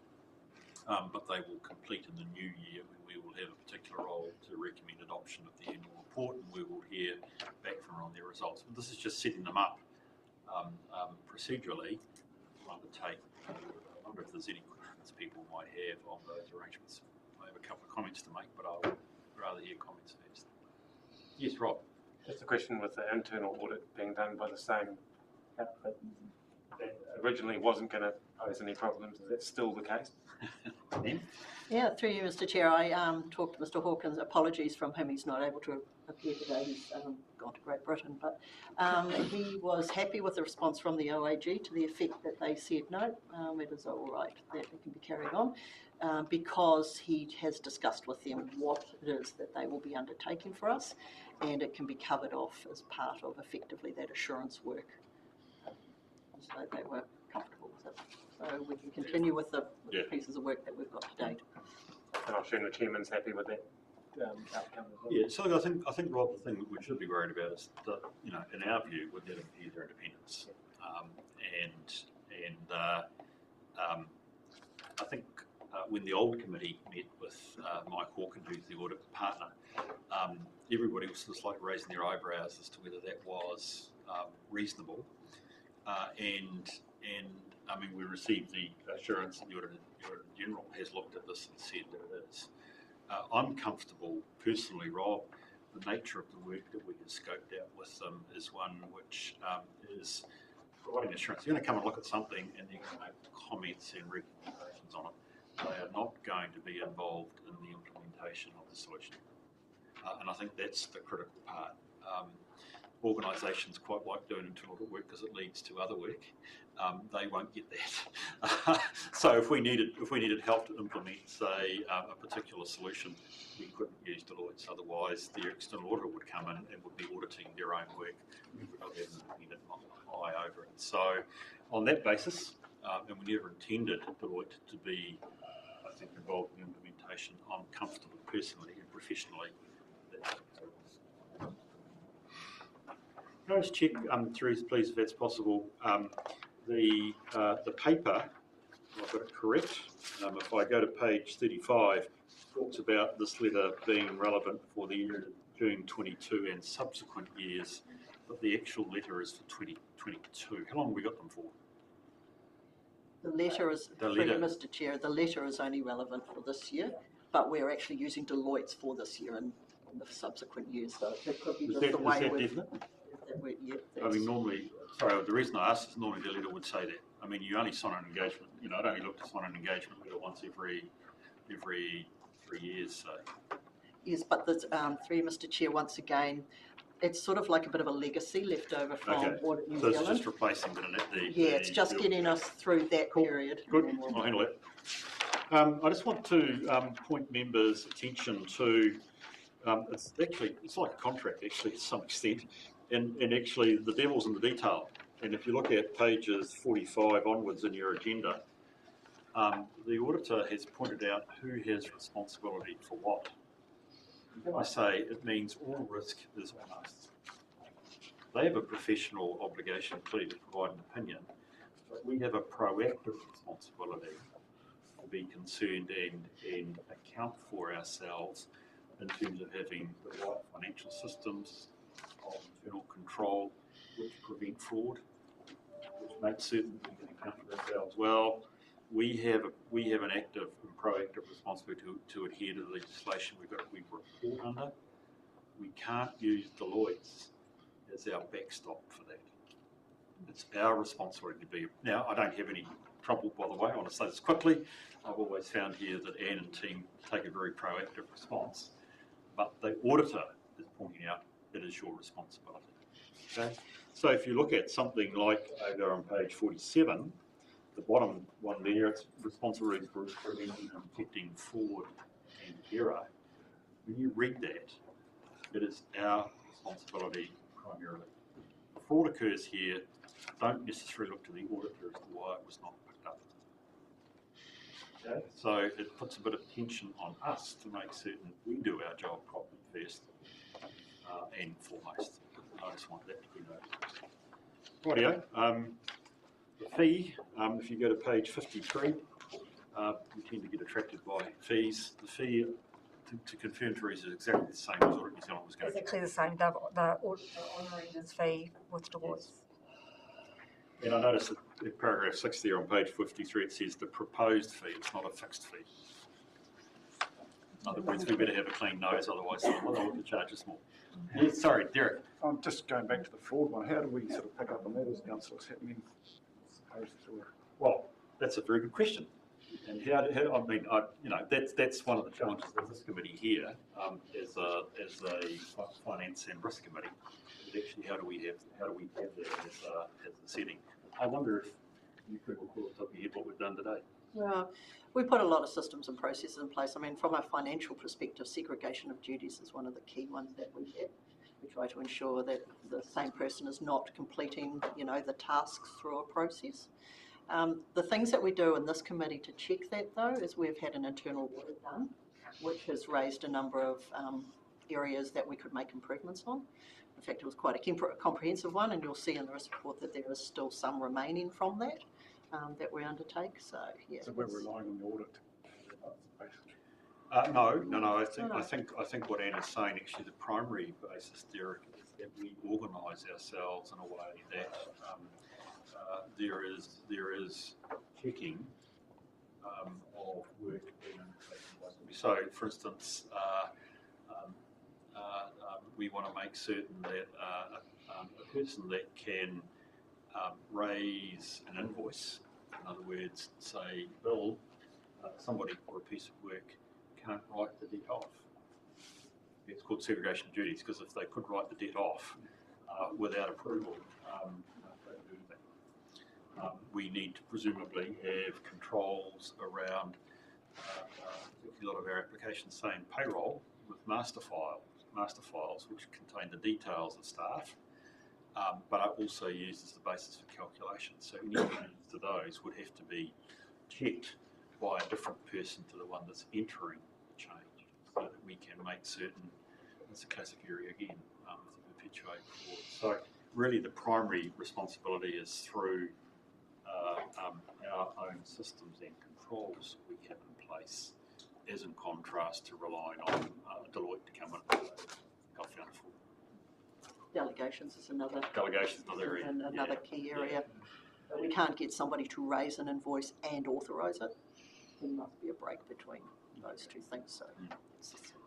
But they will complete in the new year when we will have a particular role to recommend adoption of the annual report, and we will hear back from them on their results. But this is just setting them up procedurally to undertake. I wonder if there's any questions people might have on those arrangements. I have a couple of comments to make, but I'll rather hear comments first. Yes, Rob. Just a question with the internal audit being done by the same outfit that originally wasn't going to pose any problems. Is that still the case? Yeah, through you, Mr Chair. I talked to Mr Hawkins. Apologies from him. He's not able to appear today. He's gone to Great Britain. But he was happy with the response from the OAG to the effect that they said, no, it is all right, that it can be carried on, because he has discussed with them what it is that they will be undertaking for us, and it can be covered off as part of effectively that assurance work. So they were comfortable with it. So we can continue with the pieces of work that we've got to date. And I assume the chairman's happy with that outcome as well. Yeah, so I think Rob, the thing that we should be worried about is that, you know, in our view, would that impede their independence? I think when the old committee met with Mike Hawkins, who's the audit partner, everybody was just like raising their eyebrows as to whether that was reasonable. I mean, we received the assurance that the Auditor General has looked at this and said that it is. I'm comfortable, personally, Rob, the nature of the work that we have scoped out with them is one which is providing assurance. They're going to come and look at something and they're going to make comments and recommendations on it. They are not going to be involved in the implementation of the solution. And I think that's the critical part. organisations quite like doing internal audit work because it leads to other work. They won't get that. So if we needed help to implement, say, a particular solution, we couldn't use Deloitte's. Otherwise, their external auditor would come in and would be auditing their own work. We would not have an independent eye over it. So on that basis, and we never intended Deloitte to be, I think, involved in implementation, I'm comfortable personally and professionally. Can I just check, Therese, please, if that's possible, the paper, I've got it correct. If I go to page 35, talks about this letter being relevant for the year June 22 and subsequent years, but the actual letter is for 2022. How long have we got them for? The letter is, Mr. Chair, the letter is only relevant for this year, but we're actually using Deloitte's for this year and the subsequent years. So it could be just the way I mean, normally, sorry, the reason I asked is normally the letter would say that. I mean, you only sign an engagement, I'd only look to sign an engagement letter once every 3 years, so. Yes, but the through Mr. Chair, once again, it's sort of like a bit of a legacy left over from Audit New Zealand. So it's just replacing it's just getting us through that period. Good, I'll handle it. I just want to point members' attention to, it's like a contract actually to some extent, and actually the devil's in the detail. And if you look at pages 45 onwards in your agenda, the auditor has pointed out who has responsibility for what. When I say it means all risk is on us. They have a professional obligation clearly to provide an opinion, but we have a proactive responsibility to be concerned and account for ourselves in terms of having the right financial systems of internal control which prevent fraud, which make certain we can account for ourselves well. We have an active and proactive responsibility to adhere to the legislation we report under. We can't use Deloitte's as our backstop for that. It's our responsibility to be. Now, I don't have any trouble, by the way, I want to say this quickly. I've always found here that Anne and team take a very proactive response, but the auditor is pointing out it is your responsibility. Okay? So if you look at something like over on page 47, the bottom one there, it's responsibility for preventing and detecting fraud and error. When you read that, it is our responsibility primarily. If fraud occurs here, don't necessarily look to the auditor as to why it was not picked up. Okay? So it puts a bit of tension on us to make certain we do our job properly first and foremost. I just want that to be noted. Rightio. The fee, if you go to page 53, we tend to get attracted by fees. The fee, to confirm, Teresa, is exactly the same as Audit New Zealand was going to. Exactly the same. The honouring his fee with Deloitte. Yes. And I noticed that in paragraph 6 there on page 53, it says the proposed fee. It's not a fixed fee. In other words, we better have a clean nose, otherwise someone will charge us more. Yes, sorry, Derek. I'm just going back to the fraud one. How do we sort of pick up on that as councillors happening? Well, that's a very good question. And that's one of the challenges of this committee here, as a finance and risk committee. But actually, how do we have that as a setting? I wonder if you could recall off the top of your head what we've done today. Well, we put a lot of systems and processes in place. I mean, from a financial perspective, segregation of duties is one of the key ones that we have. We try to ensure that the same person is not completing, the tasks through a process. The things that we do in this committee to check that, though, is we've had an internal audit done, which has raised a number of areas that we could make improvements on. In fact, it was quite a comprehensive one, and you'll see in the risk report that there is still some remaining from that that we undertake. So, yeah. So we're relying on the audit. No. I think what Anne is saying, actually, the primary basis, Derek, is that we organise ourselves in a way that there is checking of work being undertaken. So, for instance, we want to make certain that a person that can raise an invoice, in other words, say, bill somebody for a piece of work, can't write the debt off. It's called segregation of duties, because if they could write the debt off, without approval, don't do that. We need to presumably have controls around a lot of our applications saying payroll with master files which contain the details of staff, but are also used as the basis for calculations. So any changes to those would have to be checked by a different person to the one that's entering the change, so that we can make certain, it's a classic area again, to perpetuate fraud. So really the primary responsibility is through our own systems and controls we have in place, as in contrast to relying on Deloitte to come in and help found fraud. Delegations is another area. Another key area. But we can't get somebody to raise an invoice and authorise it. There must be a break between those two things.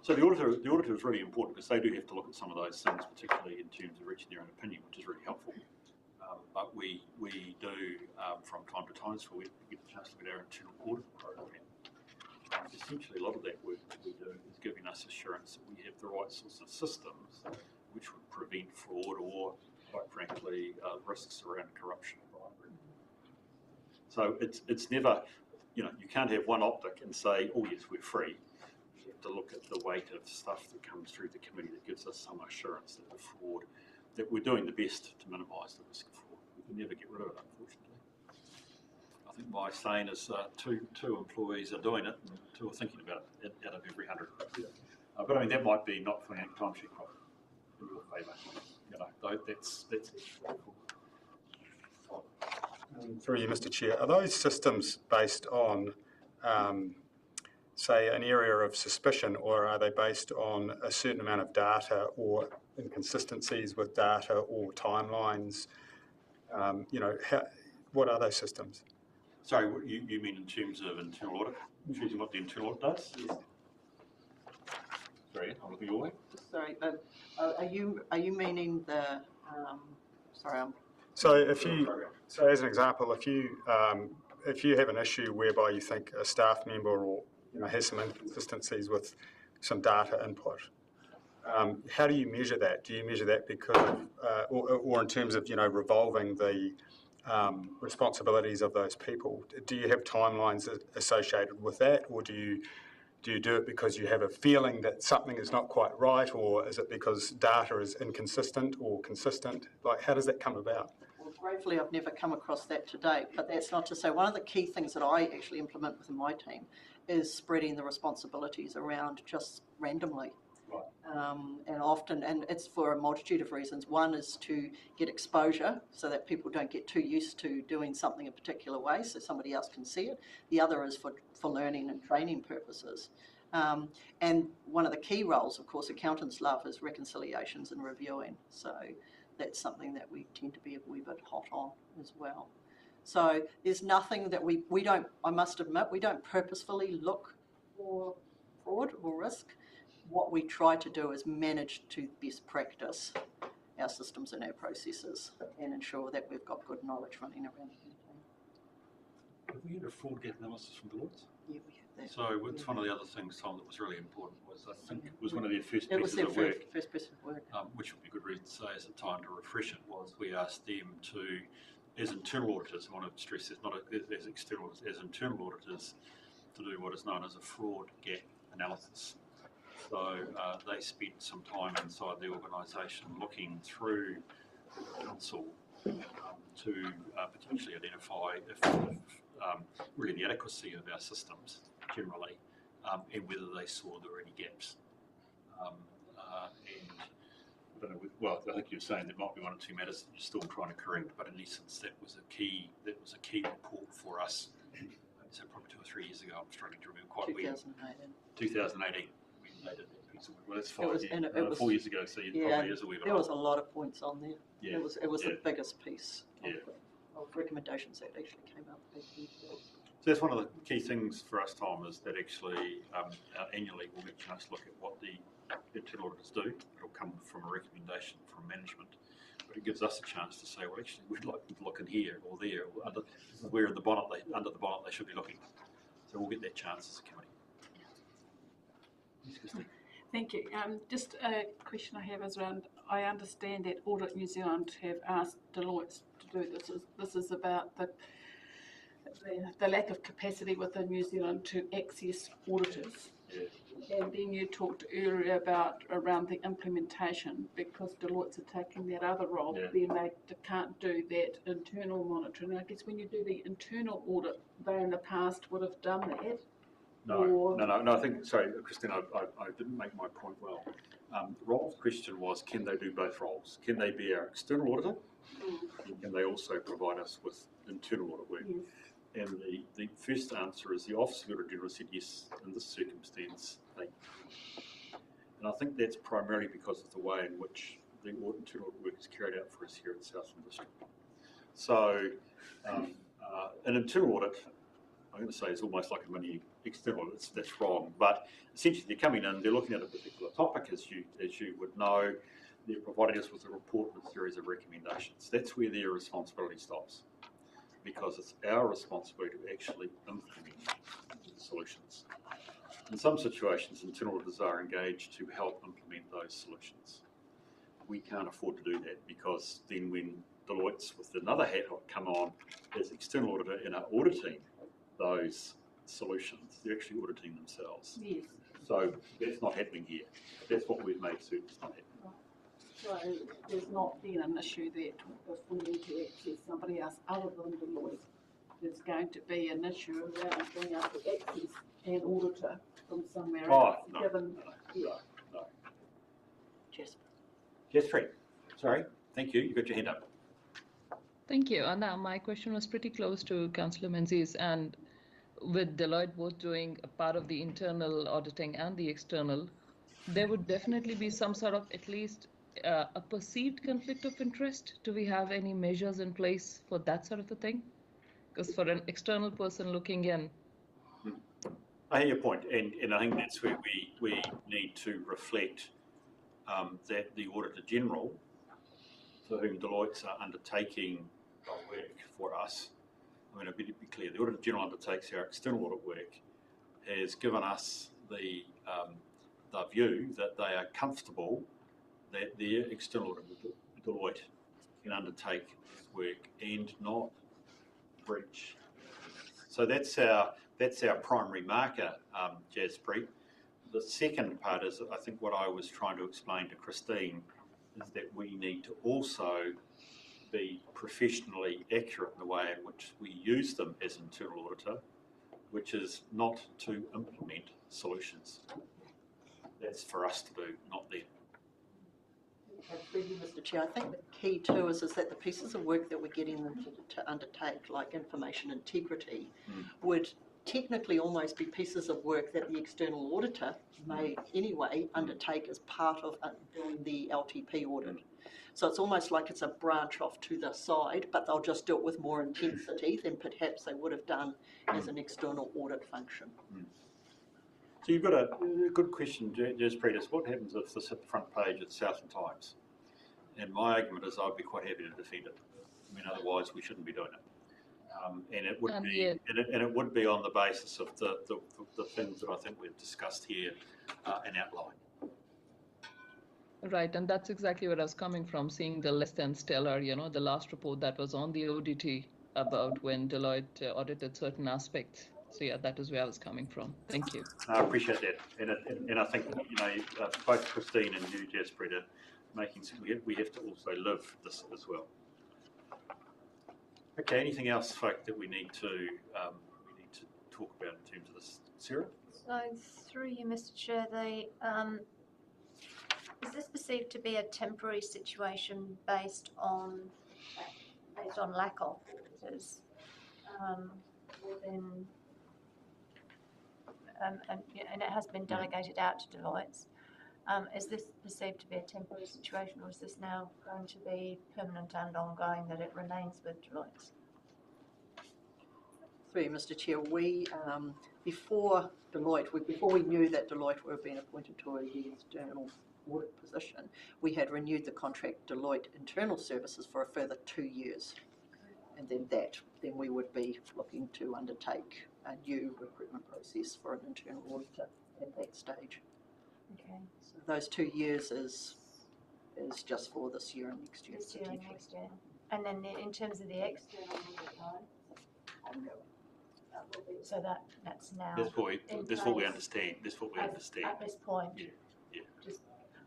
So the auditor is really important because they do have to look at some of those things, particularly in terms of reaching their own opinion, which is really helpful. But we do from time to time, so we get a chance to look at our internal audit program. Essentially, a lot of that work that we do is giving us assurance that we have the right sorts of systems which would prevent fraud or, quite frankly, risks around corruption and bribery. So it's never, you can't have one optic and say, oh yes, we're free. You have to look at the weight of stuff that comes through the committee that gives us some assurance that the fraud, that we're doing the best to minimise the risk of fraud. We can never get rid of it, unfortunately. I think my saying is two employees are doing it and 2 are thinking about it out of every 100. But I mean, that might be not for an timesheet problem in your favour. That's Through you, Mr. Chair, are those systems based on, say, an area of suspicion, or are they based on a certain amount of data or inconsistencies with data or timelines? What are those systems? Sorry, what you mean in terms of internal audit? Choosing what the internal audit does? Yes. Sorry, I'm looking your way. Sorry, are you meaning the? Sorry, I'm. So as an example, if you have an issue whereby you think a staff member or has some inconsistencies with some data input, how do you measure that? Do you measure that because of, or in terms of revolving the responsibilities of those people? Do you have timelines associated with that, or do you do it because you have a feeling that something is not quite right, or is it because data is inconsistent or consistent? Like, how does that come about? Well, gratefully, I've never come across that to date, but that's not to say one of the key things that I actually implement within my team is spreading the responsibilities around just randomly. Right. And it's for a multitude of reasons. One is to get exposure so that people don't get too used to doing something a particular way so somebody else can see it. The other is for learning and training purposes. And one of the key roles, of course, accountants love is reconciliations and reviewing. So that's something that we tend to be a wee bit hot on as well. So there's nothing that we don't, I must admit, we don't purposefully look for fraud or risk. What we try to do is manage to best practice our systems and our processes and ensure that we've got good knowledge running around the team. Have we had a fraud gap analysis from Deloitte? Yeah, we have that. So it's one of the other things, Tom, that was really important was I think it was one of their first pieces of work. First piece of work. Which would be a good reason to say is the time to refresh it was we asked them to, as internal auditors, I want to stress this, not as external, as internal auditors, to do what is known as a fraud gap analysis. So they spent some time inside the organisation looking through the council to potentially identify if really the adequacy of our systems generally and whether they saw there were any gaps. And I don't know, well, I think you're saying there might be 1 or 2 matters that you're still trying to correct, but in essence that was a key report for us. So probably 2 or 3 years ago, I'm struggling to remember quite well. 2018. They did that piece of work. Well, that's 5 years, 4 years ago, so it probably is a wee bit. There was a lot of points on there. Yeah. It was the biggest piece of recommendations that actually came up. So that's one of the key things for us, Tom, is that actually annually we'll get a chance to look at what the internal auditors do. It'll come from a recommendation from management, but it gives us a chance to say, well, actually, we'd like them to look in here or there, or where in the bonnet under the bonnet they should be looking. So we'll get that chance as a committee. Thank you. Just a question I have is around I understand that Audit New Zealand have asked Deloitte to do this. This is about the lack of capacity within New Zealand to access auditors. And then you talked earlier about around the implementation, because Deloitte's are taking that other role, then they can't do that internal monitoring. I guess when you do the internal audit, they in the past would have done that. No, I think, sorry, Christine, I didn't make my point well. Rolf's question was, can they do both roles? Can they be our external auditor? And can they also provide us with internal audit work? Yes. And the first answer is the Office of Auditor General said yes, in this circumstance, they can. And I think that's primarily because of the way in which the internal audit work is carried out for us here at Southland District. So, an internal audit, I'm going to say, is almost like a mini external audit. That's wrong, but essentially they're coming in, they're looking at a particular topic, as you would know, they're providing us with a report and a series of recommendations. That's where their responsibility stops, because it's our responsibility to actually implement the solutions. In some situations, internal auditors are engaged to help implement those solutions. We can't afford to do that, because then when Deloitte's with another hat come on as external auditor and are auditing those solutions, they're actually auditing themselves. Yes. So that's not happening here. That's what we've made certain it's not happening. So there's not been an issue that if we need to access somebody else other than Deloitte, there's going to be an issue around being able to access an auditor from somewhere else. No, given, no. Jasper. Sorry, thank you. You got your hand up. Thank you. And my question was pretty close to Councillor Menzies, and with Deloitte both doing a part of the internal auditing and the external, there would definitely be some sort of at least a perceived conflict of interest. Do we have any measures in place for that sort of a thing? Because for an external person looking in. I hear your point, and I think that's where we need to reflect that the Auditor General, for whom Deloitte's are undertaking work for us, I mean, I'd better be clear, the Auditor General undertakes our external audit work, has given us the view that they are comfortable that their external auditor, Deloitte, can undertake this work and not breach. So that's our primary marker, Jaspreet. The second part is, I think what I was trying to explain to Christine, is that we need to also be professionally accurate in the way in which we use them as internal auditor, which is not to implement solutions. That's for us to do, not them. Thank you, Mr. Chair. I think the key too is that the pieces of work that we're getting them to undertake, like information integrity, would technically almost be pieces of work that the external auditor may anyway undertake as part of doing the LTP audit. So it's almost like it's a branch off to the side, but they'll just do it with more intensity than perhaps they would have done as an external audit function. So you've got a good question, Jaspreet, is what happens if this hit the front page at Southland Times? And my argument is I'd be quite happy to defend it. I mean, otherwise we shouldn't be doing it. And it would be, and it would be on the basis of the things that I think we've discussed here and outlined. Right, and that's exactly where I was coming from, seeing the less than stellar, the last report that was on the ODT about when Deloitte audited certain aspects. So yeah, that is where I was coming from. Thank you. I appreciate that, and I think both Christine and you, Jaspreet, are making we have to also live this as well. Okay, anything else, folk, that we need to talk about in terms of this, Sarah? So through you, Mr. Chair, is this perceived to be a temporary situation based on lack of auditors within, and it has been delegated out to Deloitte? Is this perceived to be a temporary situation, or is this now going to be permanent and ongoing, that it remains with Deloitte? Through you, Mr. Chair, we before we knew that Deloitte were being appointed to the external audit position, we had renewed the contract Deloitte Internal Services for a further 2 years, and then we would be looking to undertake a new recruitment process for an internal auditor at that stage. Okay. So those 2 years is is just for this year and next year. This year and next year. And then in terms of the external audit, so that's now. That's what we understand. That's what we at, understand. At this point. Yeah.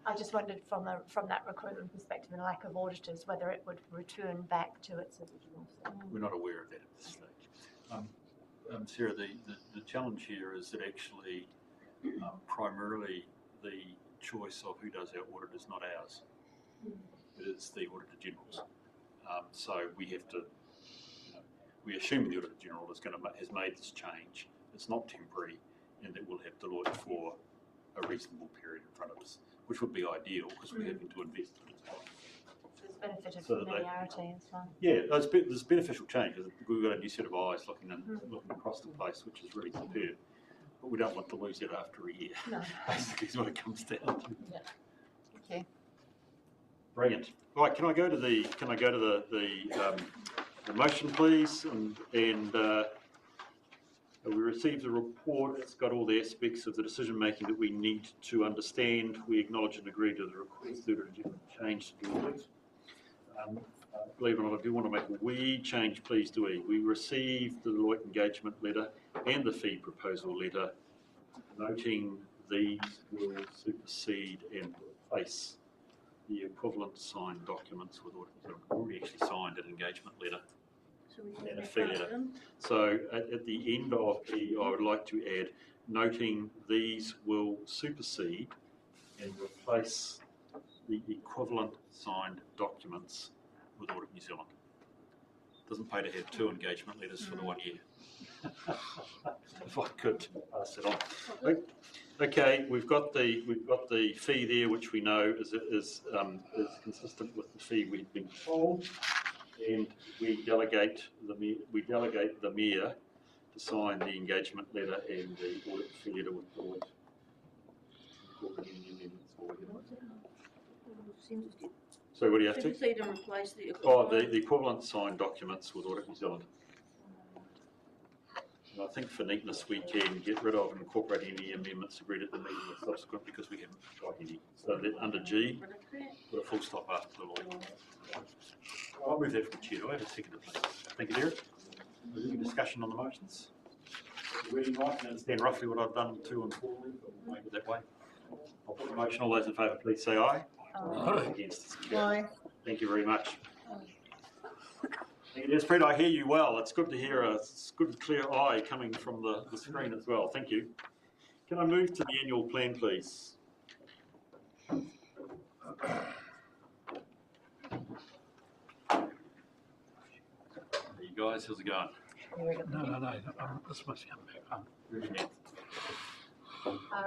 I just wondered from that recruitment perspective and lack of auditors, whether it would return back to its original form. We're not aware of that at this stage. Sarah, the challenge here is that actually primarily the choice of who does our audit is not ours. It is the Auditor General's. So we have to, we assume the Auditor General has made this change. It's not temporary, and that we'll have Deloitte for a reasonable period in front of us, which would be ideal because we're having to invest in it. There's benefit of familiarity as well. Yeah, there's beneficial change. We've got a new set of eyes looking across the place, which is really superb. But we don't want to lose it after a year. No. Basically, is what it comes down to. Yeah. Okay. Brilliant. Right, can I go to the motion, please? And we received the report. It's got all the aspects of the decision making that we need to understand. We acknowledge and agree to the request to change to Deloitte. Believe it or not, I do want to make a wee change, please, do we? We received the Deloitte engagement letter and the fee proposal letter, noting these will supersede and replace the equivalent signed documents with audit. We've already actually signed an engagement letter and a fee letter. So at the end of I would like to add, noting these will supersede and replace the equivalent signed documents with Audit New Zealand. Doesn't pay to have 2 engagement letters for the 1 year. If I could pass it on. Okay, we've got the fee there, which we know is consistent with the fee we've been told, and we delegate the mayor to sign the engagement letter and the audit fee letter with Deloitte. So what do you have to? Supersede and replace the equivalent. The equivalent signed documents with Audit New Zealand. And I think for neatness we can get rid of and incorporate any amendments agreed at the meeting with subsequent because we haven't got any. So that under G, put a full stop after the law. I'll move that from the chair. Do I have a second, please? Thank you, Derek. Is there any discussion on the motions? Reading right and understand roughly what I've done 2 and 4. I'll make it that way. I'll put the motion. All those in favour, please say aye. Aye. Against. Aye. Thank you very much. Yes, Fred, I hear you well. It's good to hear a good clear eye coming from the screen as well. Thank you. Can I move to the annual plan, please? Hey, you guys, how's it going? No. This must come back.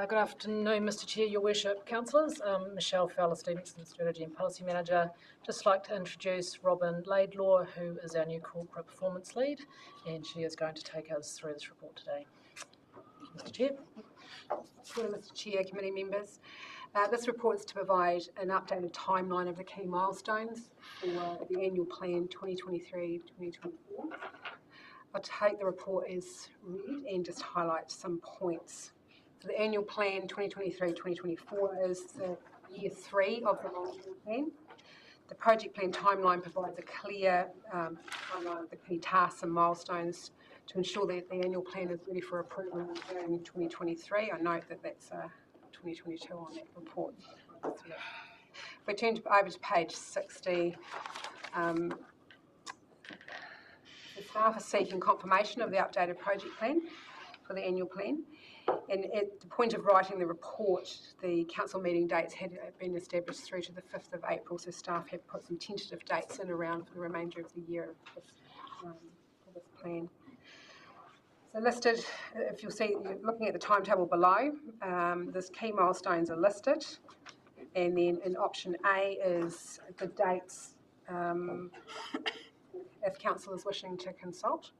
Good afternoon, Mr Chair, Your Worship, Councillors. Michelle Fowler-Stevenson, Strategy and Policy Manager. Just like to introduce Robin Laidlaw, who is our new Corporate Performance Lead, and she is going to take us through this report today. Mr Chair. Mr Chair, committee members. This report is to provide an updated timeline of the key milestones for the annual plan 2023-2024. I'll take the report as read and just highlight some points. So the annual plan 2023-2024 is the year 3 of the long-term plan. The project plan timeline provides a clear timeline of the key tasks and milestones to ensure that the annual plan is ready for approval in 2023. I note that that's 2022 on that report. If we turn over to page 60, the staff are seeking confirmation of the updated project plan for the annual plan. And at the point of writing the report, the council meeting dates had been established through to the 5th of April, so staff have put some tentative dates in around for the remainder of the year for this plan. So listed, if you'll see, you're looking at the timetable below, these key milestones are listed, and then in option A is the dates if council is wishing to consult,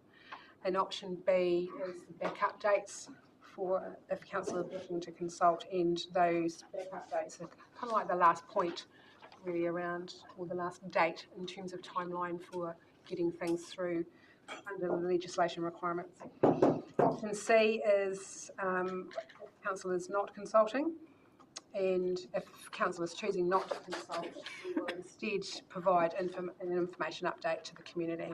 and option B is the backup dates for if council is wishing to consult, and those backup dates are kind of like the last point really around, or the last date in terms of timeline for getting things through under the legislation requirements. Option C is council is not consulting, and if council is choosing not to consult, we will instead provide an information update to the community.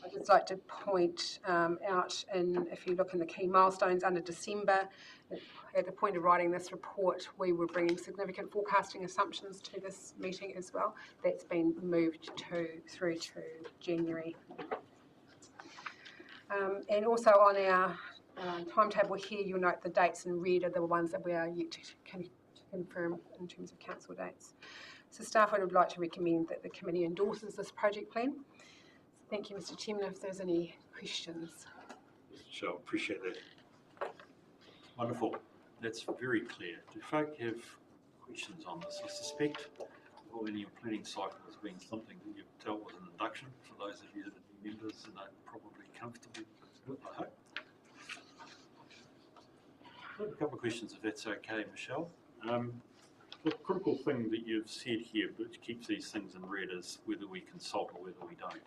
I'd just like to point out, if you look in the key milestones under December, at the point of writing this report, we were bringing significant forecasting assumptions to this meeting as well. That's been moved through to January. And also on our timetable here, you'll note the dates in red are the ones that we are yet to confirm in terms of council dates. So staff would like to recommend that the committee endorses this project plan. Thank you, Mr. Chairman. If there's any questions. Sure, appreciate that. Wonderful. That's very clear. Do folk have questions on this? I suspect the whole annual planning cycle has been something that you've dealt with in induction for those of you that are new members and are probably comfortable with, I hope. I have a couple of questions, if that's okay, Michelle. The critical thing that you've said here, which keeps these things in red, is whether we consult or whether we don't.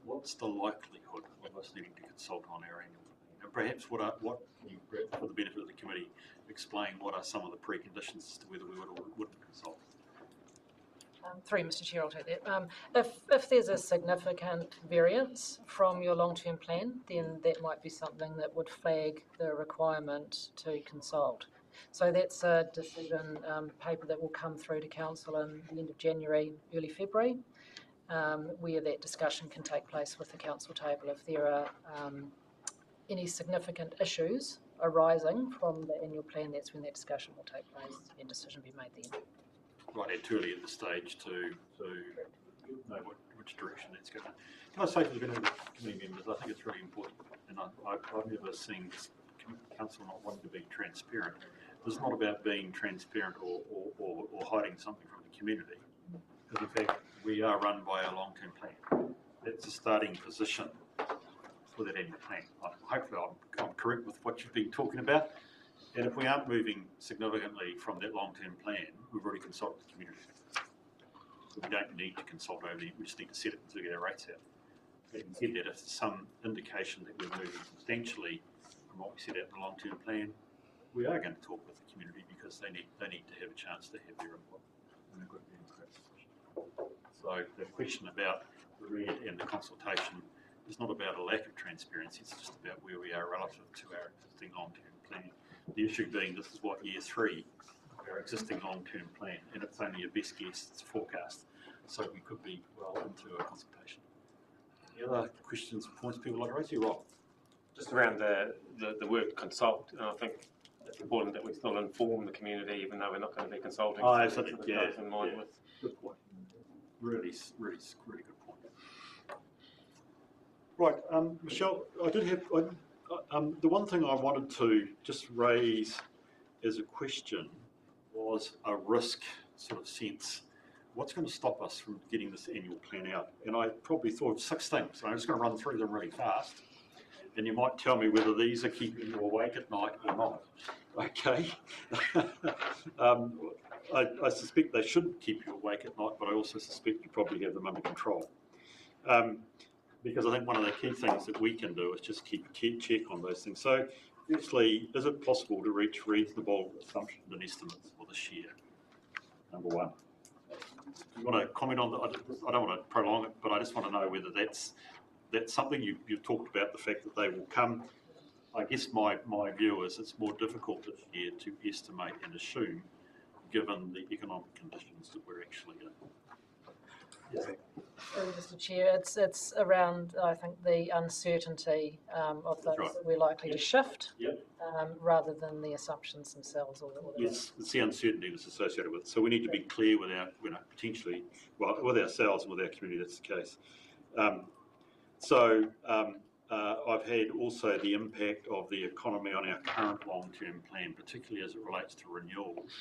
What's the likelihood of us needing to consult on our annual plan? And perhaps what can you, for the benefit of the committee, explain what are some of the preconditions as to whether we would or wouldn't consult? Through Mr. Chair, I'll take that. If there's a significant variance from your long-term plan, then that might be something that would flag the requirement to consult. So that's a decision paper that will come through to council in the end of January, early February, where that discussion can take place with the council table. If there are any significant issues arising from the annual plan, that's when that discussion will take place and decision be made then. Right, and too early at the stage to know which direction that's going. Can I say to the benefit of the committee members, I think it's really important, and I've never seen this council not wanting to be transparent. It's not about being transparent or hiding something from the community, because in fact we are run by a long-term plan. That's a starting position for that annual plan. Hopefully I'm correct with what you've been talking about. And if we aren't moving significantly from that long-term plan, we've already consulted the community. So we don't need to consult over it, we just need to set it and get our rates out. Having said that, if there's some indication that we're moving substantially from what we set out in the long-term plan, we are going to talk with the community because they need to have a chance to have their input. And they've got to be in a great position. So the question about the red and the consultation is not about a lack of transparency, it's just about where we are relative to our existing long-term plan. The issue being this is what, year 3 of our existing long-term plan, and it's only a best guess, it's forecast, so we could be well into a consultation. Any other questions or points people like to raise? Rob? Just around the word consult, and I think it's important that we still inform the community even though we're not going to be consulting. Oh, absolutely, yeah. In mind with. Good point. Really good point. Right, Michelle, I did have, the one thing I wanted to just raise as a question was a risk sort of sense. What's going to stop us from getting this annual plan out? And I probably thought of 6 things. So I'm just going to run through them really fast. And you might tell me whether these are keeping you awake at night or not. Okay. I suspect they shouldn't keep you awake at night, but I also suspect you probably have them under control. Because I think one of the key things that we can do is just keep a check on those things. So, firstly, is it possible to reach reasonable assumptions and estimates for this year? Number one. Do you want to comment on that? I don't want to prolong it, but I just want to know whether that's something you've talked about, the fact that they will come. I guess my view is it's more difficult this year to estimate and assume, given the economic conditions that we're actually in. Yeah. Mr. Chair, it's around, I think, the uncertainty of those that we're likely to shift, rather than the assumptions themselves. Yes, it's the uncertainty that's associated with it. So we need to be clear with our, potentially, well, with ourselves and with our community. That's the case. I've had also the impact of the economy on our current long-term plan, particularly as it relates to renewals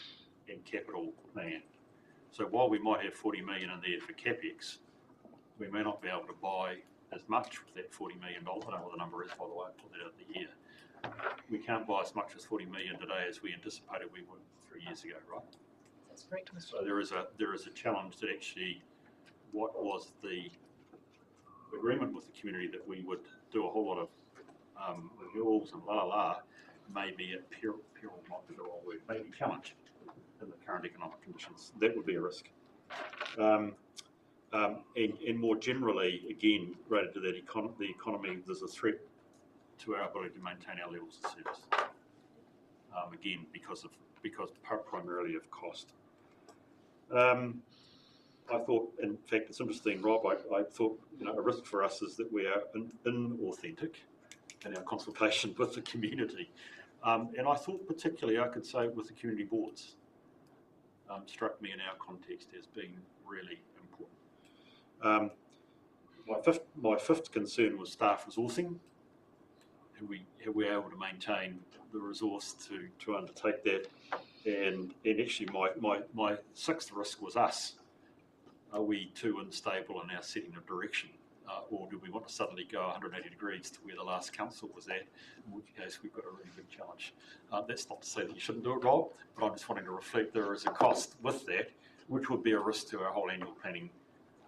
and capital plan. So while we might have 40 million in there for CapEx, we may not be able to buy as much with that $40 million. I don't know what the number is, by the way, I put that out in the year. We can't buy as much as 40 million today as we anticipated we would 3 years ago, right? That's correct, Mr. So there is a challenge that actually, what was the agreement with the community that we would do a whole lot of renewals and maybe at peril might be the wrong word, maybe challenge. in the current economic conditions. That would be a risk. And more generally, again, related to that the economy, there's a threat to our ability to maintain our levels of service. Again, because primarily of cost. I thought, in fact, it's interesting, Rob. I thought, a risk for us is that we are inauthentic in our consultation with the community, and I thought particularly I could say with the community boards. Struck me in our context as being really important. My fifth concern was staff resourcing. Have we able to maintain the resource to undertake that? And actually, my sixth risk was us. Are we too unstable in our setting of direction? Or do we want to suddenly go 180 degrees to where the last council was at, in which case we've got a really big challenge. That's not to say that you shouldn't do it, Rob, but I'm just wanting to reflect there is a cost with that, which would be a risk to our whole annual planning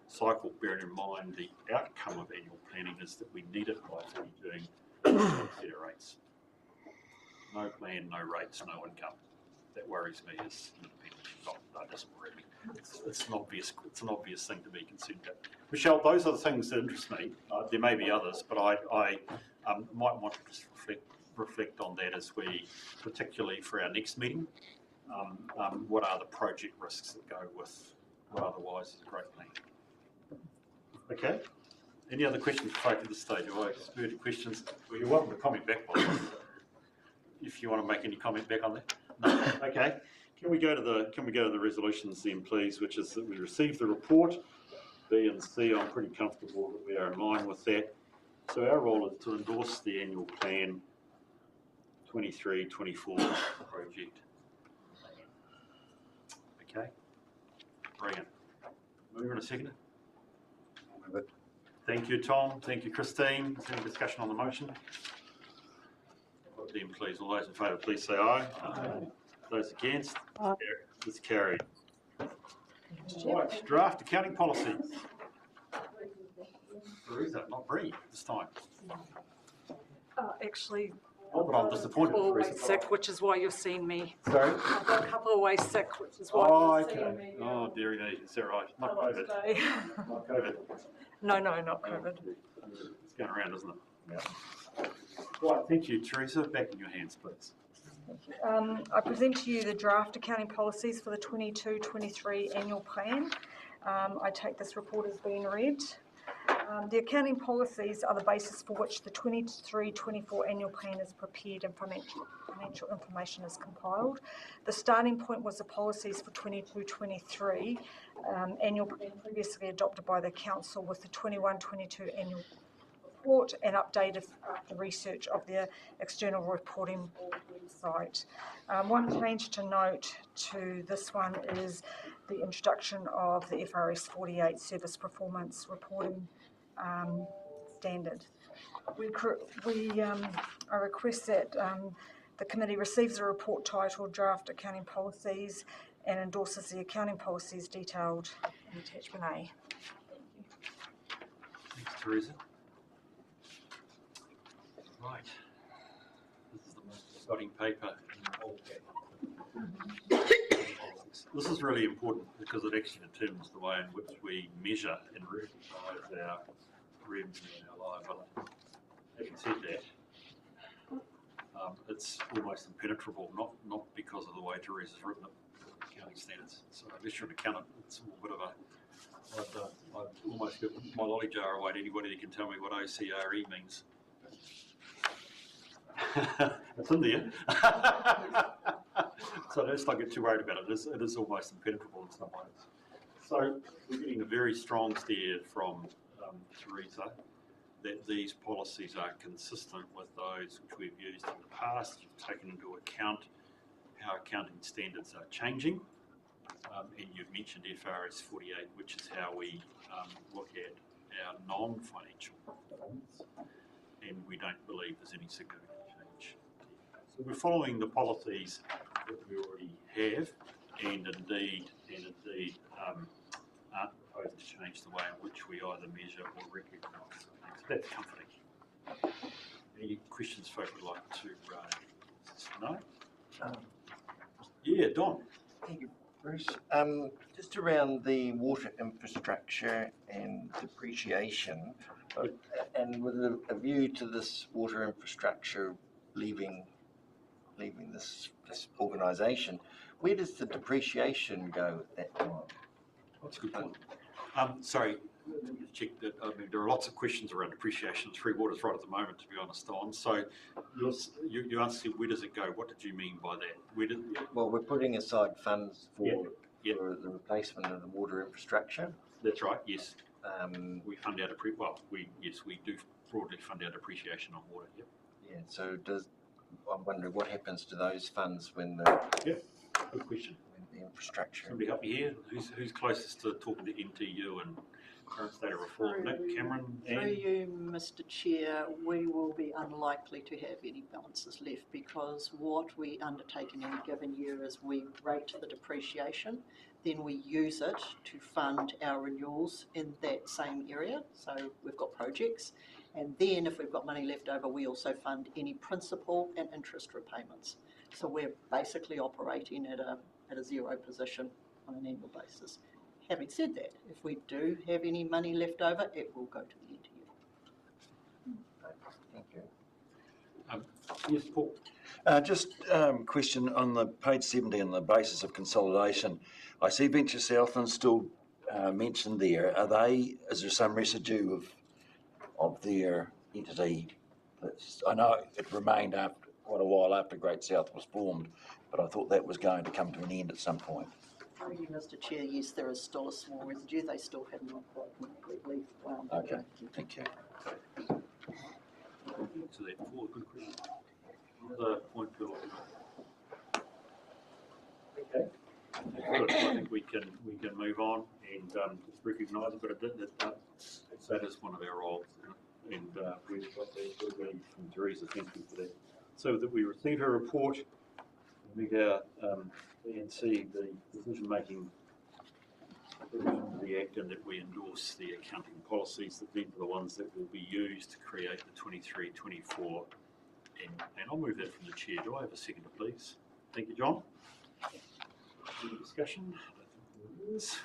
cycle, bearing in mind the outcome of annual planning is that we need it by doing better rates. No plan, no rates, no income. That worries me as independent. Not doesn't worry me. It's an obvious thing to be concerned about. Michelle, those are the things that interest me. There may be others, but I might want to just reflect on that as we, particularly for our next meeting, what are the project risks that go with what otherwise is a great plan. Okay. Any other questions for folk at this stage? Have I heard questions? Well, you're welcome to comment back on it, if you want to make any comment back on that. No. Okay. Can we go to the resolutions then, please? Which is that we received the report. B and C, I'm pretty comfortable that we are in line with that. So our role is to endorse the annual plan 23-24 project. Okay. Brilliant. Mover and a seconder. Thank you, Tom. Thank you, Christine. Is there any discussion on the motion? Then please, all those in favour, please say aye. Aye. Those against? It's carried. Right, draft accounting policies. Teresa, not Bree this time. Actually, oh, but I'm disappointed. I'm always sick, which is why you're seeing me. Sorry? I've got a couple of ways sick, which is why you're seeing me. Oh, dearie me. Is that right? Not COVID. Not COVID. No, not COVID. It's going around, isn't it? Yeah. Right, thank you, Teresa. Back in your hands, please. I present to you the draft accounting policies for the 22-23 annual plan. I take this report as being read. The accounting policies are the basis for which the 23-24 annual plan is prepared and financial information is compiled. The starting point was the policies for 22-23 annual plan previously adopted by the council with the 21-22 annual report and updated after research of the external reporting board website. One change to note to this one is the introduction of the FRS 48 service performance reporting standard. I request that the committee receives a report titled Draft Accounting Policies and endorses the accounting policies detailed in attachment A. Thanks, Teresa. Right. This is the most exciting paper in the whole paper. This is really important because it actually determines the way in which we measure and recognise our revenue and our liability. Having said that, it's almost impenetrable, not because of the way Teresa's written it, accounting standards. So unless you're an accountant, it's a bit of a, I'd almost give my lolly jar away to anybody that can tell me what OCRE means. It's in there. So let's not get too worried about it. It is almost impenetrable in some ways. So we're getting a very strong steer from Teresa that these policies are consistent with those which we've used in the past. You've taken into account how accounting standards are changing, and you've mentioned FRS 48, which is how we look at our non-financial performance, and we don't believe there's any significant change. So we're following the policies that we already have, and indeed aren't proposed to change the way in which we either measure or recognise. That's comforting. Any questions folk would like to raise? No? Yeah, Don. Thank you, Bruce. Just around the water infrastructure and depreciation, and with a view to this water infrastructure leaving this organisation, where does the depreciation go at that time? That's a good point. Sorry, let me check that. I mean, there are lots of questions around depreciation. Three Waters right at the moment, to be honest, on. So you answered, where does it go? What did you mean by that? Well, we're putting aside funds for the replacement of the water infrastructure. That's right. Yes. We fund our we do broadly fund our depreciation on water. Yep. Yeah. So I'm wondering what happens to those funds when the good question. The infrastructure. Somebody help me here. Who's closest to talking to NTU and current state of reform? Nick, Cameron, Through you, Mr. Chair, we will be unlikely to have any balances left because what we undertake in any given year is we rate the depreciation, then we use it to fund our renewals in that same area. So we've got projects, and then if we've got money left over, we also fund any principal and interest repayments. So we're basically operating at a zero position on an annual basis. Having said that, if we do have any money left over, it will go to the NTU. Thank you. Yes, Paul. Just question on the page 70 on the basis of consolidation. I see Venture Southland still mentioned there. Is there some residue of their entity? I know it remained after quite a while after Great South was formed, but I thought that was going to come to an end at some point. Thank you, Mr. Chair. Yes, there is still a small residue. They still have not quite completely wound up. Okay, thank you. So that good question. Another point, Bill. Okay. Good. I think we can move on and just recognise it, but that is one of our roles, and we've got the from Teresa. Thank you for that. So that we receive her report, and meet our BNC, the decision-making provision of the Act, and that we endorse the accounting policies that these are the ones that will be used to create the 23-24. And I'll move that from the chair. Do I have a seconder, please? Thank you, John. Any discussion?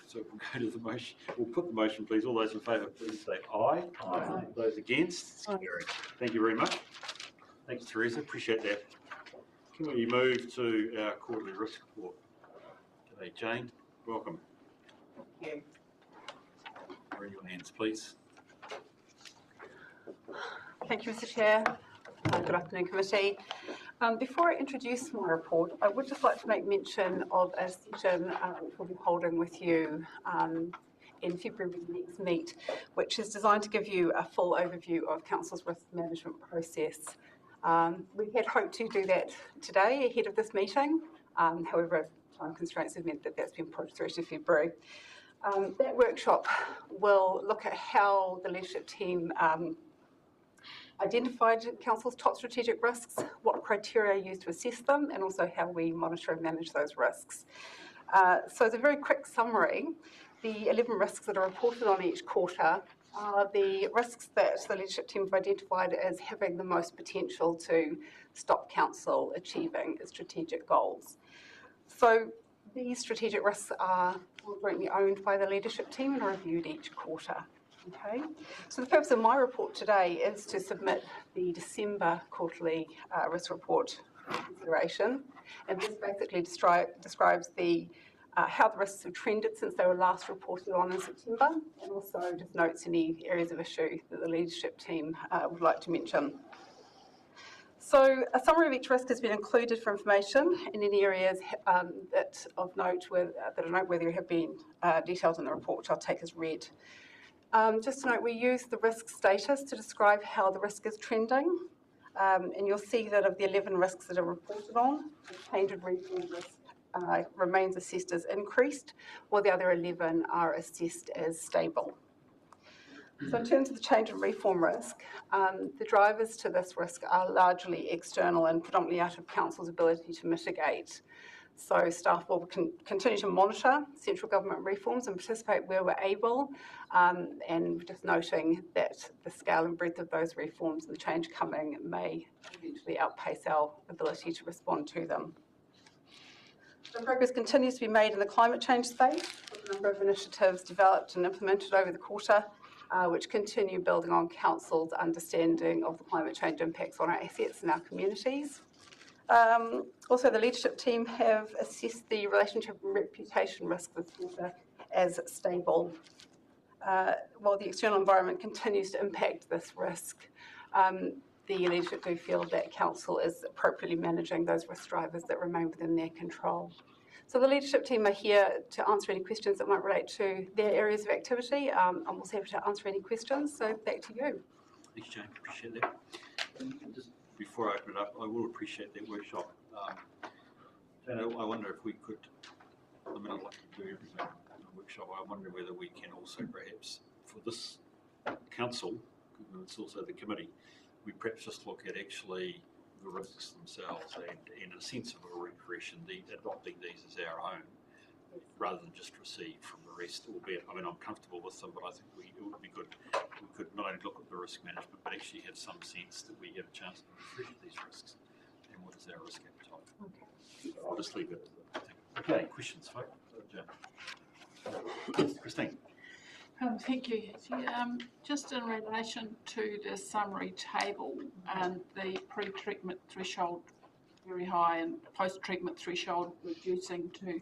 So we'll go to the motion. We'll put the motion, please. All those in favour, please say aye. Aye. Those against? It's carried. Thank you very much. Thanks, Teresa. Appreciate that. Can we move to our quarterly risk report? G'day, Jane. Welcome. Thank you. Bring your hands, please. Thank you, Mr. Chair. Good afternoon, committee. Before I introduce my report, I would just like to make mention of a session which we'll be holding with you in February next meet, which is designed to give you a full overview of Council's risk management process. We had hoped to do that today ahead of this meeting, however, time constraints have meant that that's been pushed through to February. That workshop will look at how the leadership team identified Council's top strategic risks, what criteria are used to assess them, and also how we monitor and manage those risks. So as a very quick summary, the 11 risks that are reported on each quarter are the risks that the leadership team have identified as having the most potential to stop Council achieving its strategic goals. So these strategic risks are jointly owned by the leadership team and are reviewed each quarter. Okay, so the purpose of my report today is to submit the December quarterly risk report for consideration, and this basically describes how the risks have trended since they were last reported on in September, and also just notes any areas of issue that the leadership team would like to mention. So a summary of each risk has been included for information in any areas that are noteworthy have been detailed in the report, which I'll take as read. Just to note, we use the risk status to describe how the risk is trending, and you'll see that of the 11 risks that are reported on, the change of regional risk remains assessed as increased, while the other 11 are assessed as stable. So in terms of the change and reform risk, the drivers to this risk are largely external and predominantly out of Council's ability to mitigate. So staff will continue to monitor central government reforms and participate where we're able, and just noting that the scale and breadth of those reforms and the change coming may eventually outpace our ability to respond to them. The progress continues to be made in the climate change space, with a number of initiatives developed and implemented over the quarter, which continue building on Council's understanding of the climate change impacts on our assets and our communities. Also, the leadership team have assessed the relationship and reputation risk with water as stable. While the external environment continues to impact this risk, the leadership do feel that Council is appropriately managing those risk drivers that remain within their control. So the leadership team are here to answer any questions that might relate to their areas of activity. I'm also happy to answer any questions, so back to you. Thanks, Jane. Appreciate that. And just before I open it up, I will appreciate that workshop. Jane, I wonder if we could, I mean, I'd like to do everything in the workshop. I wonder whether we can also perhaps, for this council, and it's also the committee, we perhaps just look at actually the risks themselves and a sense of a refresh and adopting these as our own, rather than just receive from the rest, albeit, I mean, I'm comfortable with them, but I think it would be good if we could not only look at the risk management, but actually have some sense that we have a chance to refresh these risks and what is our risk appetite. Okay. I'll just leave it at that. Okay, questions, folks? Christine. Thank you. Just in relation to the summary table and the pre-treatment threshold very high and post-treatment threshold reducing to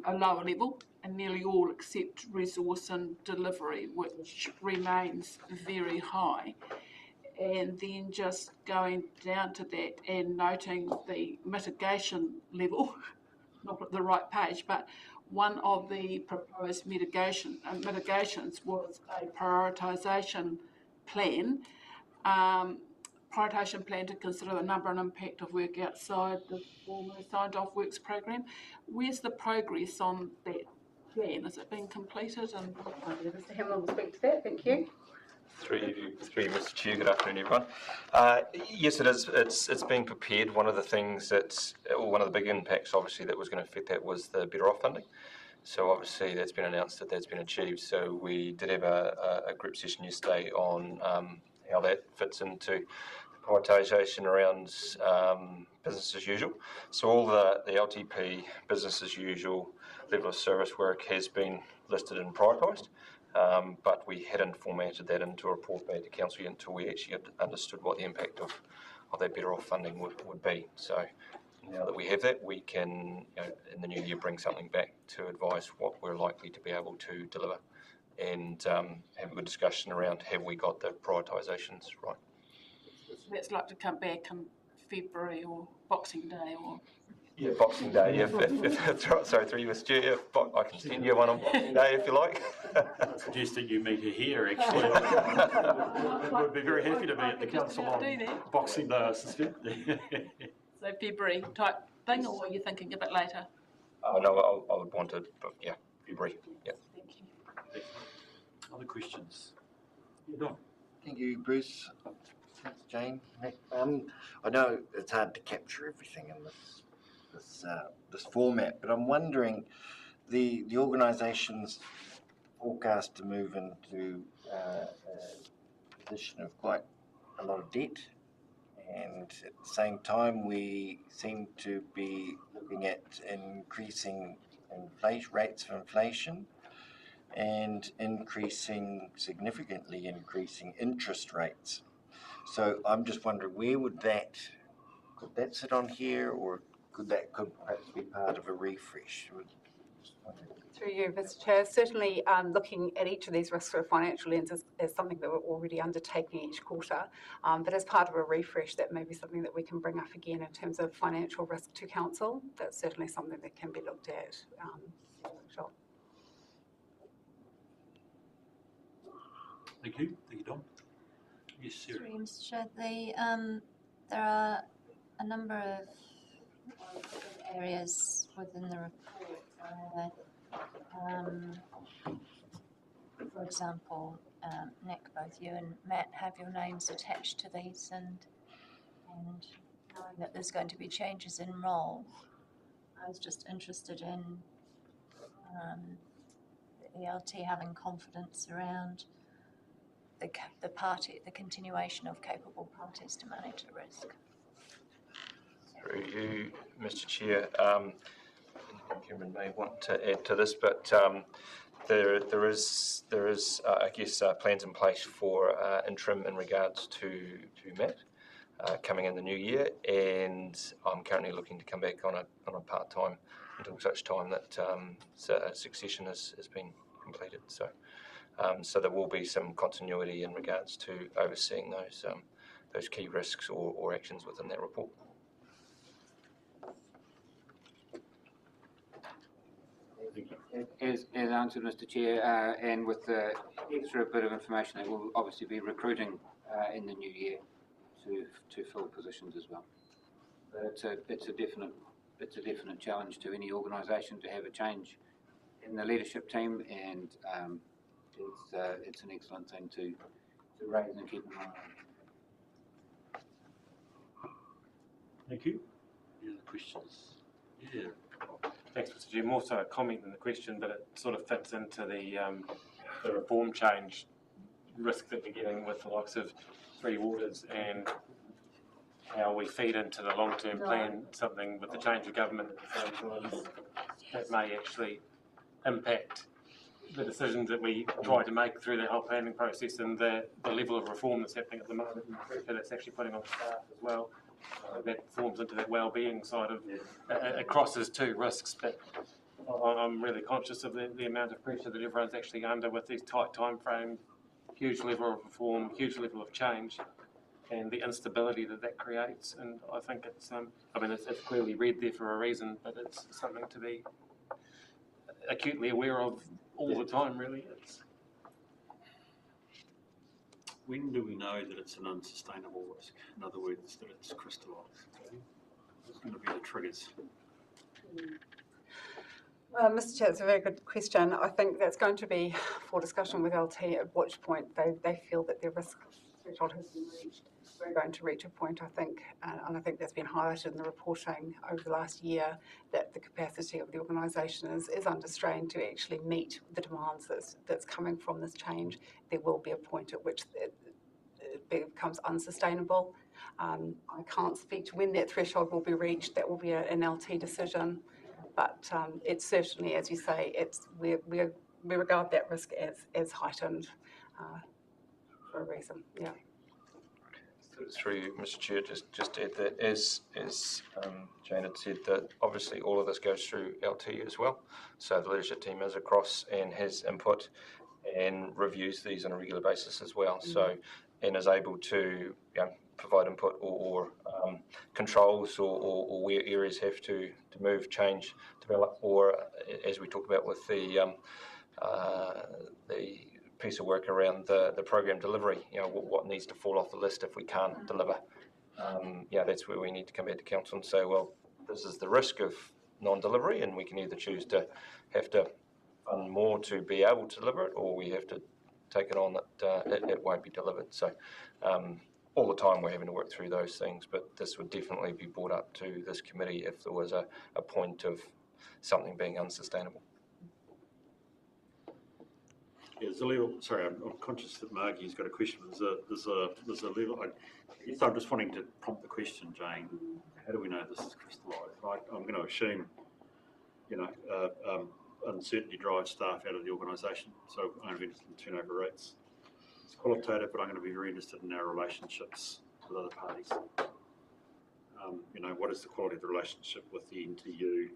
a lower level, and nearly all except resource and delivery, which remains very high. And then just going down to that and noting the mitigation level, not at the right page, but one of the proposed mitigations was a prioritisation plan. Prioritisation plan to consider the number and impact of work outside the formally signed off works program. Where's the progress on that plan? Has it been completed? And Mr. Hamlin will speak to that. Thank you. Through you, Mr. Chair. Good afternoon, everyone. Yes, it is. It's being prepared. One of the things one of the big impacts, obviously, that was going to affect that was the Better Off funding. So obviously, that's been announced that's been achieved. So we did have a group session yesterday on how that fits into the prioritisation around business as usual. So all the LTP business as usual level of service work has been listed and prioritised. But we hadn't formatted that into a report back to council until we actually understood what the impact of that Better Off funding would be. So now that we have that, we can, in the new year, bring something back to advise what we're likely to be able to deliver and have a good discussion around have we got the prioritisations right. That's like to come back in February or Boxing Day or... Yeah, Boxing Day, sorry, through you, Mr. Chair, I can send you one on Boxing Day if you like. I suggest that you meet her here, actually. We'd be very happy to be at the council on Boxing Day, I suspect. So February type thing, or are you thinking a bit later? No, I would want it, but yeah, February, yeah. Thank you. Other questions? Yeah, Don. Thank you, Bruce. Thanks, Jane. I know it's hard to capture everything in this format, but I'm wondering, the organisation's forecast to move into a position of quite a lot of debt, and at the same time we seem to be looking at increasing rates of inflation and significantly increasing interest rates. So I'm just wondering, could that sit on here, or could perhaps be part of a refresh? Through you, Mr. Chair. Certainly looking at each of these risks through a financial lens is something that we're already undertaking each quarter, but as part of a refresh, that may be something that we can bring up again in terms of financial risk to council. That's certainly something that can be looked at. Sure. Thank you, Don. Yes, Sarah. Through you, Mr. Chair. There are a number of areas within the report for example, Nick, both you and Matt have your names attached to these, and knowing that there's going to be changes in role, I was just interested in the ELT having confidence around the continuation of capable parties to manage the risk. Through you, Mr. Chair. Cameron may want to add to this, but there is I guess plans in place for interim in regards to Matt coming in the new year, and I'm currently looking to come back on a part-time until such time that succession has been completed. So there will be some continuity in regards to overseeing those key risks or actions within that report. As answered, Mr. Chair, and with the extra bit of information, they will obviously be recruiting in the new year to fill positions as well. But it's a definite challenge to any organisation to have a change in the leadership team, and it's an excellent thing to raise and keep in mind. Thank you. Any other questions? Yeah. Thanks, Mr. Chair. More so a comment than the question, but it sort of fits into the reform change risk that we're getting with the likes of 3 waters and how we feed into the long-term plan something with the change of government at the same time that may actually impact the decisions that we try to make through the whole planning process, and the level of reform that's happening at the moment and the pressure that's actually putting on staff as well. That forms into that well-being side of it crosses 2 risks, but I'm really conscious of the amount of pressure that everyone's actually under with these tight time frames, huge level of reform, huge level of change, and the instability that creates. And I think it's clearly read there for a reason, but it's something to be acutely aware of all the time, really. When do we know that it's an unsustainable risk? In other words, that it's crystallised? What's going to be the triggers? Mr. Chair, it's a very good question. I think that's going to be for discussion with LT at which point they feel that their risk threshold has been reached. We're going to reach a point, I think, and I think that's been highlighted in the reporting over the last year, that the capacity of the organisation is under strain to actually meet the demands that's coming from this change. There will be a point at which it becomes unsustainable. I can't speak to when that threshold will be reached. That will be an LT decision, but it's certainly, as you say, we regard that risk as heightened for a reason. Yeah. Through you, Mr. Chair, just add that as Jane had said, that obviously all of this goes through LT as well. So the leadership team is across and has input and reviews these on a regular basis as well. So and is able to provide input or controls or where areas have to move, change, develop, or as we talked about with the piece of work around the program delivery, what needs to fall off the list if we can't deliver. That's where we need to come back to council and say, well, this is the risk of non-delivery, and we can either choose to have to fund more to be able to deliver it, or we have to take it on that it won't be delivered. So all the time we're having to work through those things, but this would definitely be brought up to this committee if there was a point of something being unsustainable. Yeah, there's a level. Sorry, I'm conscious that Margie's got a question. There's a level. I guess I'm just wanting to prompt the question, Jane. How do we know this is crystallised? I'm going to assume, uncertainty drives staff out of the organisation. So I'm interested in turnover rates. It's qualitative, but I'm going to be very interested in our relationships with other parties. What is the quality of the relationship with the NTU?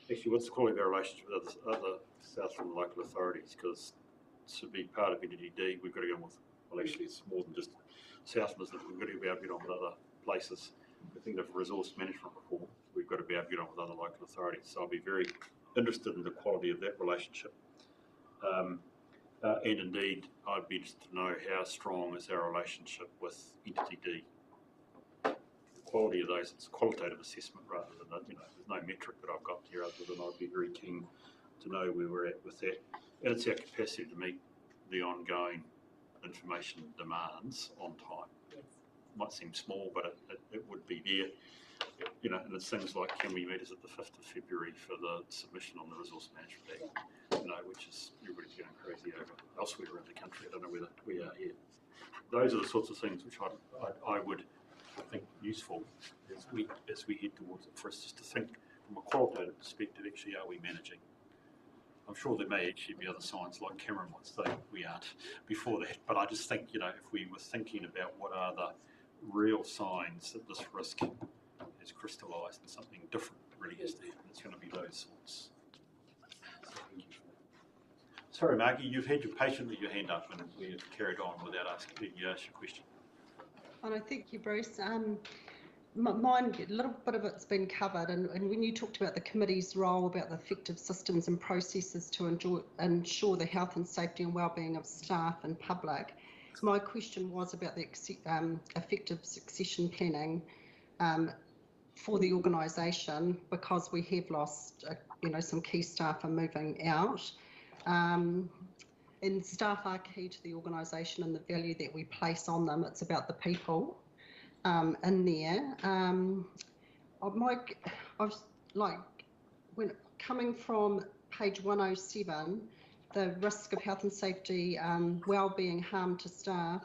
Actually, what's the quality of our relationship with other Southland local authorities? Because to be part of NTD, we've got to go on with, well, actually it's more than just Southland, we've got to be able to get on with other places. I think of resource management reform, we've got to be able to get on with other local authorities. So I'll be very interested in the quality of that relationship. And indeed, I'd be interested to know how strong is our relationship with NTD. The quality of those, it's a qualitative assessment rather than, there's no metric that I've got here other than I'd be very keen to know where we're at with that. And it's our capacity to meet the ongoing information demands on time. Yes. Might seem small, but it would be there. And it's things like, can we meet us at the 5th of February for the submission on the Resource Management Act, which is everybody's going crazy over elsewhere around the country. I don't know whether we are here. Those are the sorts of things which I would think useful as we head towards it, for us just to think from a qualitative perspective, actually, are we managing? I'm sure there may actually be other signs like Cameron would say we aren't before that, but I just think, if we were thinking about what are the real signs that this risk has crystallised and something different really has to happen, it's going to be those sorts. So thank you for that. Sorry, Margie, you've had your patiently your hand up and we've carried on without asking you ask your question. Oh, no, thank you, Bruce. Mine, a little bit of it's been covered, and when you talked about the committee's role about the effective systems and processes to ensure the health and safety and wellbeing of staff and public, my question was about the effective succession planning for the organisation, because we have lost, some key staff are moving out. And staff are key to the organisation and the value that we place on them. It's about the people in there. When coming from page 107, the risk of health and safety, wellbeing, harm to staff.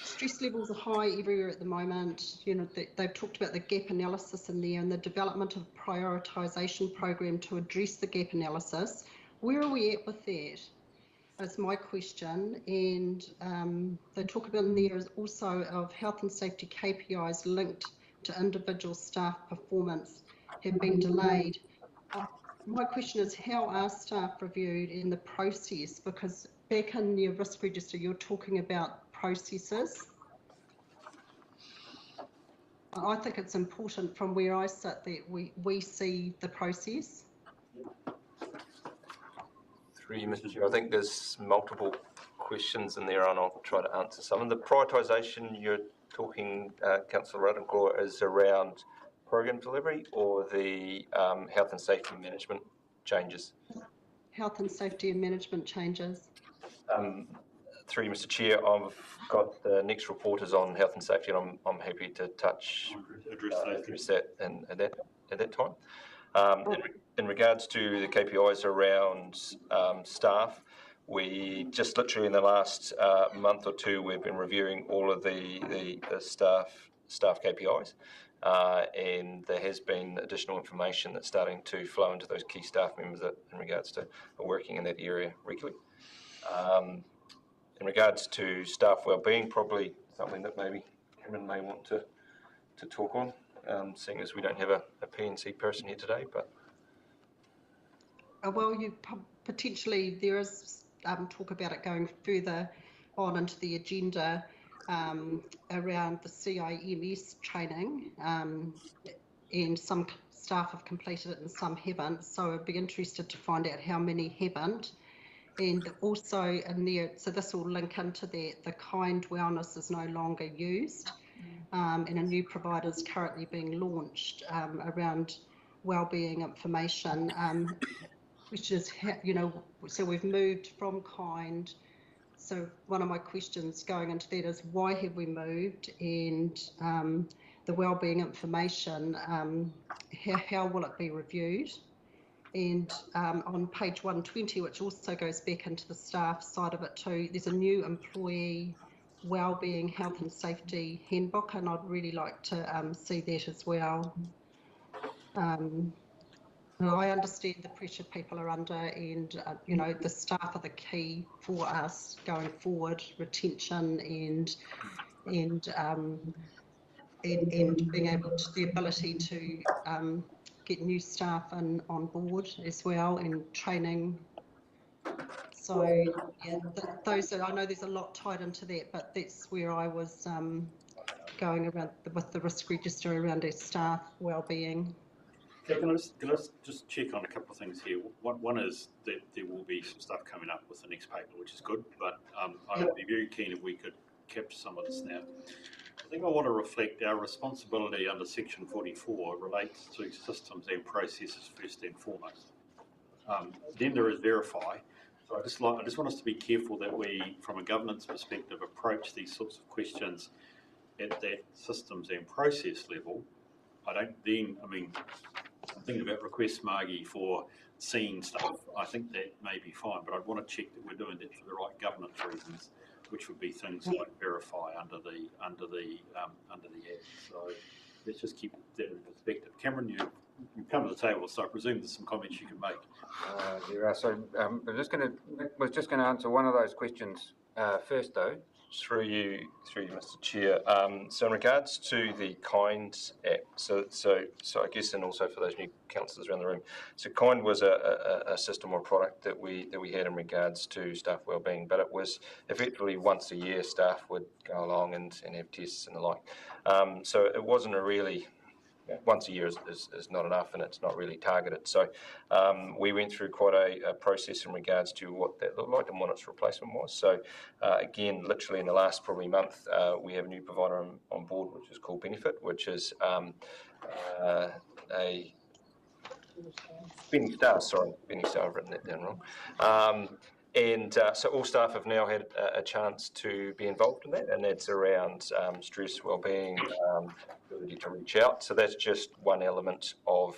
Stress levels are high everywhere at the moment. They've talked about the gap analysis in there and the development of prioritisation program to address the gap analysis. Where are we at with that? That's my question. And they talk about in there also of health and safety KPIs linked to individual staff performance have been delayed. My question is, how are staff reviewed in the process? Because back in your risk register, you're talking about processes. I think it's important from where I sit that we see the process. Through you, Mr. Chair, I think there's multiple questions in there, and I'll try to answer some. And the prioritisation you're talking, Councillor Rutherford, is around program delivery or the health and safety management changes? Health and safety and management changes. Through you, Mr. Chair, I've got the next report is on health and safety, and I'm happy to address that at that time. In regards to the KPIs around staff, we just literally in the last month or two, we've been reviewing all of the staff KPIs, and there has been additional information that's starting to flow into those key staff members that, in regards to working in that area regularly. In regards to staff wellbeing, probably something that maybe Cameron may want to talk on, seeing as we don't have a P&C person here today. But well, potentially there is talk about it going further on into the agenda around the CIMS training, and some staff have completed it and some haven't. So I'd be interested to find out how many haven't. And also in there, so this will link into the kind wellness is no longer used, and a new provider is currently being launched around wellbeing information, which is, so we've moved from kind. So one of my questions going into that is, why have we moved? And the wellbeing information, how will it be reviewed? And on page 120, which also goes back into the staff side of it too, there's a new employee wellbeing, health and safety handbook, and I'd really like to see that as well. I understand the pressure people are under, and the staff are the key for us going forward, retention and being able to, the ability to get new staff on board as well, and training. So yeah, those are, I know there's a lot tied into that, but that's where I was going around with the risk register around our staff wellbeing. Can I just check on a couple of things here? One is that there will be some stuff coming up with the next paper, which is good, but I would be very keen if we could capture some of this now. I think I want to reflect our responsibility under Section 44 relates to systems and processes first and foremost. Then there is verify. So I just want us to be careful that we, from a governance perspective, approach these sorts of questions at that systems and process level. I'm thinking about requests, Margie, for seeing stuff. I think that may be fine, but I'd want to check that we're doing that for the right governance reasons, which would be things like verify under the Act. So let's just keep that in perspective. Cameron, you come to the table, so I presume there's some comments you can make. There are. So Nick was just going to answer one of those questions first, though. Through you, Mr. Chair. So in regards to the Kind Act, so I guess, and also for those new councillors around the room, so Kind was a system or product that we had in regards to staff wellbeing, but it was effectively once a year staff would go along and have tests and the like. So it wasn't a really once a year is not enough, and it's not really targeted. So we went through quite a process in regards to what that looked like and what its replacement was. So again, literally in the last probably month, we have a new provider on board, which is called Benefit, which is a Benny Star, I've written that down wrong. So all staff have now had a chance to be involved in that, and that's around stress, wellbeing, ability to reach out. So that's just one element of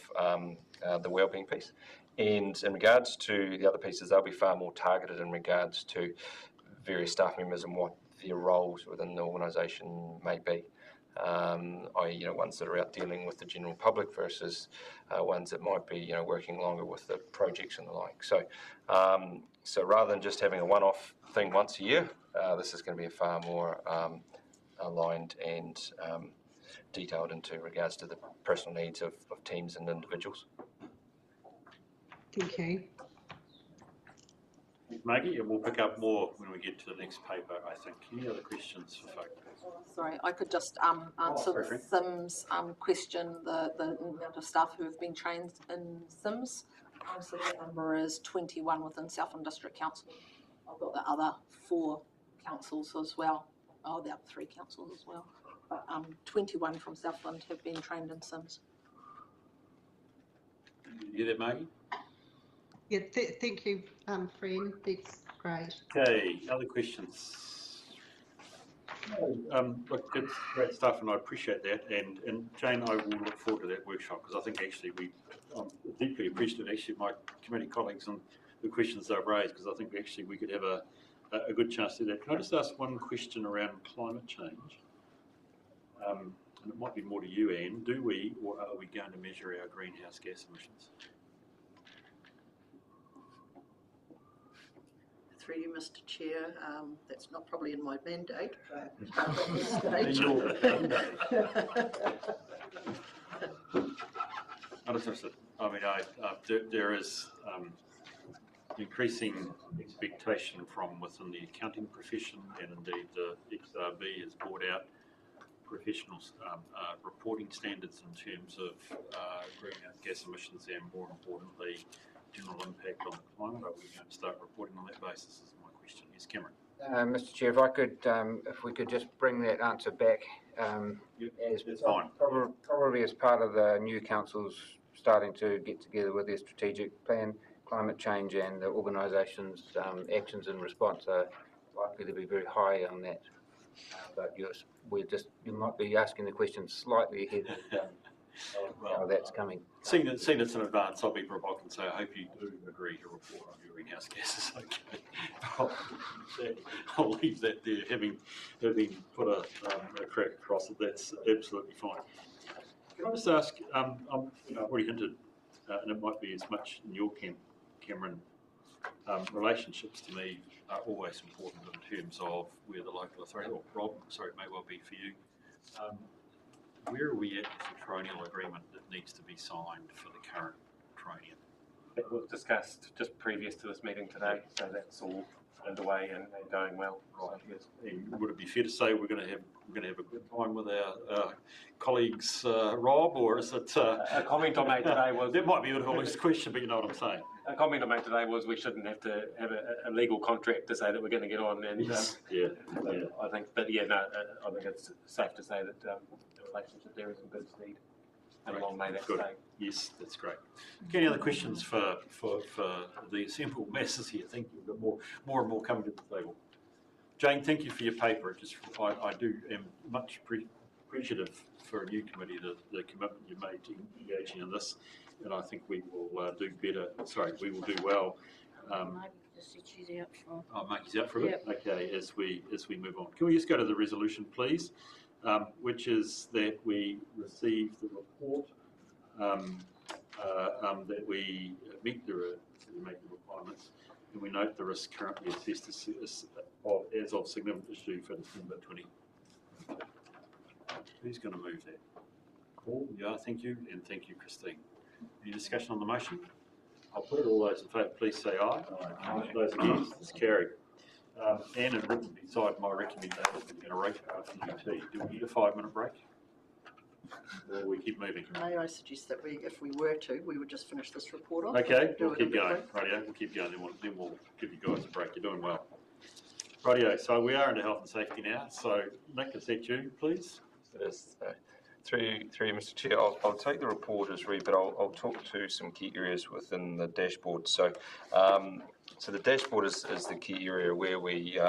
the wellbeing piece. And in regards to the other pieces, they'll be far more targeted in regards to various staff members and what their roles within the organisation may be. i.e., ones that are out dealing with the general public versus ones that might be, working longer with the projects and the like. So, so rather than just having a one-off thing once a year, this is going to be a far more aligned and detailed into regards to the personal needs of teams and individuals. Thank you. Maggie, and we'll pick up more when we get to the next paper, I think. Any other questions for folk? Sorry, I could just answer Sim's question, the amount of staff who have been trained in SIMS. So that number is 21 within Southland District Council. I've got the other 4 councils as well. Oh, the other 3 councils as well. But 21 from Southland have been trained in SIMS. You hear that, Maggie? Yeah, thank you, Fran. That's great. Okay, other questions? Look, it's great stuff, and I appreciate that. And Jane, I will look forward to that workshop, because I think actually I'm deeply appreciative actually my committee colleagues and the questions they've raised, because I think actually we could have a good chance to do that. Can I just ask one question around climate change? And it might be more to you, Anne. Do we, or are we going to measure our greenhouse gas emissions? Through you, Mr. Chair, that's not probably in my mandate, but at this stage. There is increasing expectation from within the accounting profession, and indeed the XRB has brought out professional reporting standards in terms of greenhouse gas emissions and, more importantly, general impact on the climate. Are we going to start reporting on that basis is my question. Yes, Cameron. Mr. Chair, if I could, if we could just bring that answer back, That's fine. Probably as part of the new councils starting to get together with their strategic plan, climate change and the organisation's actions in response are likely to be very high on that. But you might be asking the question slightly ahead of how that's coming. Seeing it's in advance, I'll be provocative and say I hope you do agree to report on your greenhouse gases. Okay, I'll leave that there. Having put a crack across it, that's absolutely fine. Can I just ask? I've already hinted, and it might be as much in your camp, Cameron. Relationships to me are always important in terms of where the local authority, or Rob, sorry, it may well be for you. Where are we at with the tronial agreement that needs to be signed for the current tronium? It was discussed just previous to this meeting today, so that's all underway and going well. Right. Yes. And would it be fair to say we're going to have a good time with our colleagues, Rob, or is it? A comment I made today was that might be a bit of a loose question, but you know what I'm saying. A comment I made today was we shouldn't have to have a legal contract to say that we're going to get on. And yes. I think, but yeah, no, I think it's safe to say that the relationship there is in good stead. And long may that stay. Yes, that's great. Okay, any other questions for the assembled masses here? Thank you. We've got more and more coming to the table. Jane, thank you for your paper. I am much appreciative for a new committee, the commitment you made to engaging in this, and I think we will do better. Sorry, we will do well. She's out for. Oh, Markie's out for a bit. Okay, as we move on. Can we just go to the resolution, please? which is that we receive the report that we meet the requirements, and we note the risk currently assessed as of significant issue for December 20. Who's going to move that? Paul? Yeah, thank you, and thank you, Christine. Any discussion on the motion? I'll put it. All those in favour, please say aye. Aye. Those against, it's carried. And in written beside my recommendation, we're going to rate our tea. Do we need a 5-minute break? Or we keep moving? May I suggest that if we were to, we would just finish this report off? Okay, we'll keep going. Rightio, we'll keep going. Then we'll give you guys a break. You're doing well. Rightio, so we are into health and safety now. So Nick, is that you, please? It is. Through Mr. Chair, I'll take the report as read, but I'll talk to some key areas within the dashboard. So, so the dashboard is the key area where we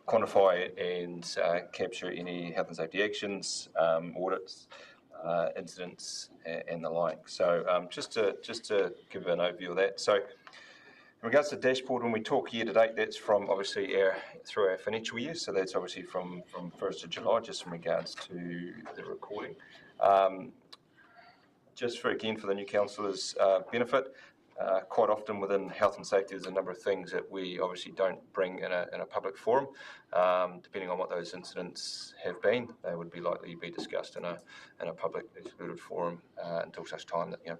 quantify and capture any health and safety actions, audits, incidents, and the like. So, just to give an overview of that. So, in regards to the dashboard, when we talk year to date, that's from obviously through our financial year. So that's obviously from 1st of July, just in regards to the recording. Just for the new councillors' benefit, quite often within health and safety, there's a number of things that we obviously don't bring in a public forum. Depending on what those incidents have been, they would be likely to be discussed in a public excluded forum until such time that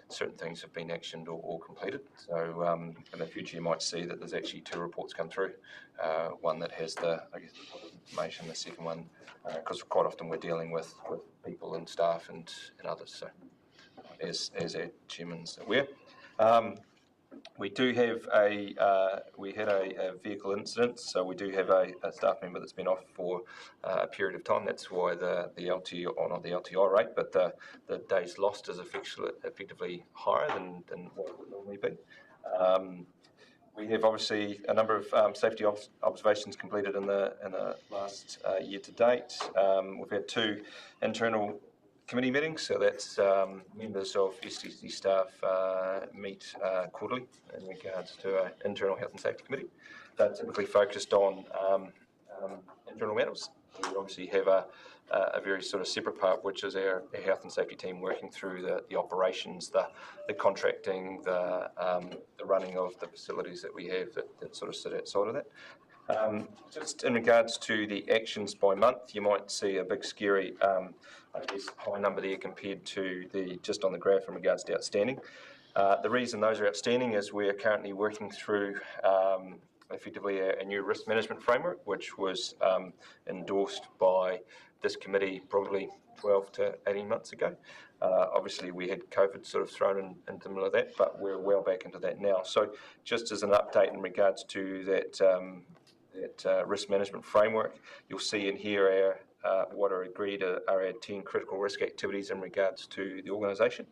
certain things have been actioned or completed. So in the future, you might see that there's actually 2 reports come through. One that has the information, the second one, because quite often we're dealing with people and staff and others. So as our chairman's aware. We do have we had a vehicle incident, so we do have a staff member that's been off for a period of time. That's why the LTI, or not the LTI rate, but the days lost is effectively higher than what it would normally be. We have obviously a number of safety observations completed in the last year to date. We've had 2 internal committee meetings, so that's members of STC staff meet quarterly in regards to our internal health and safety committee. They're typically focused on internal matters. We obviously have a very sort of separate part, which is our health and safety team working through the operations, the contracting, the running of the facilities that we have that sort of sit outside of that. Just in regards to the actions by month, you might see a big scary, high number there compared to just on the graph in regards to outstanding. The reason those are outstanding is we're currently working through effectively a new risk management framework, which was endorsed by this committee probably 12 to 18 months ago. Obviously, we had COVID sort of thrown into the middle of that, but we're well back into that now. So just as an update in regards to that risk management framework, you'll see in here what are agreed are our 10 critical risk activities in regards to the organisation.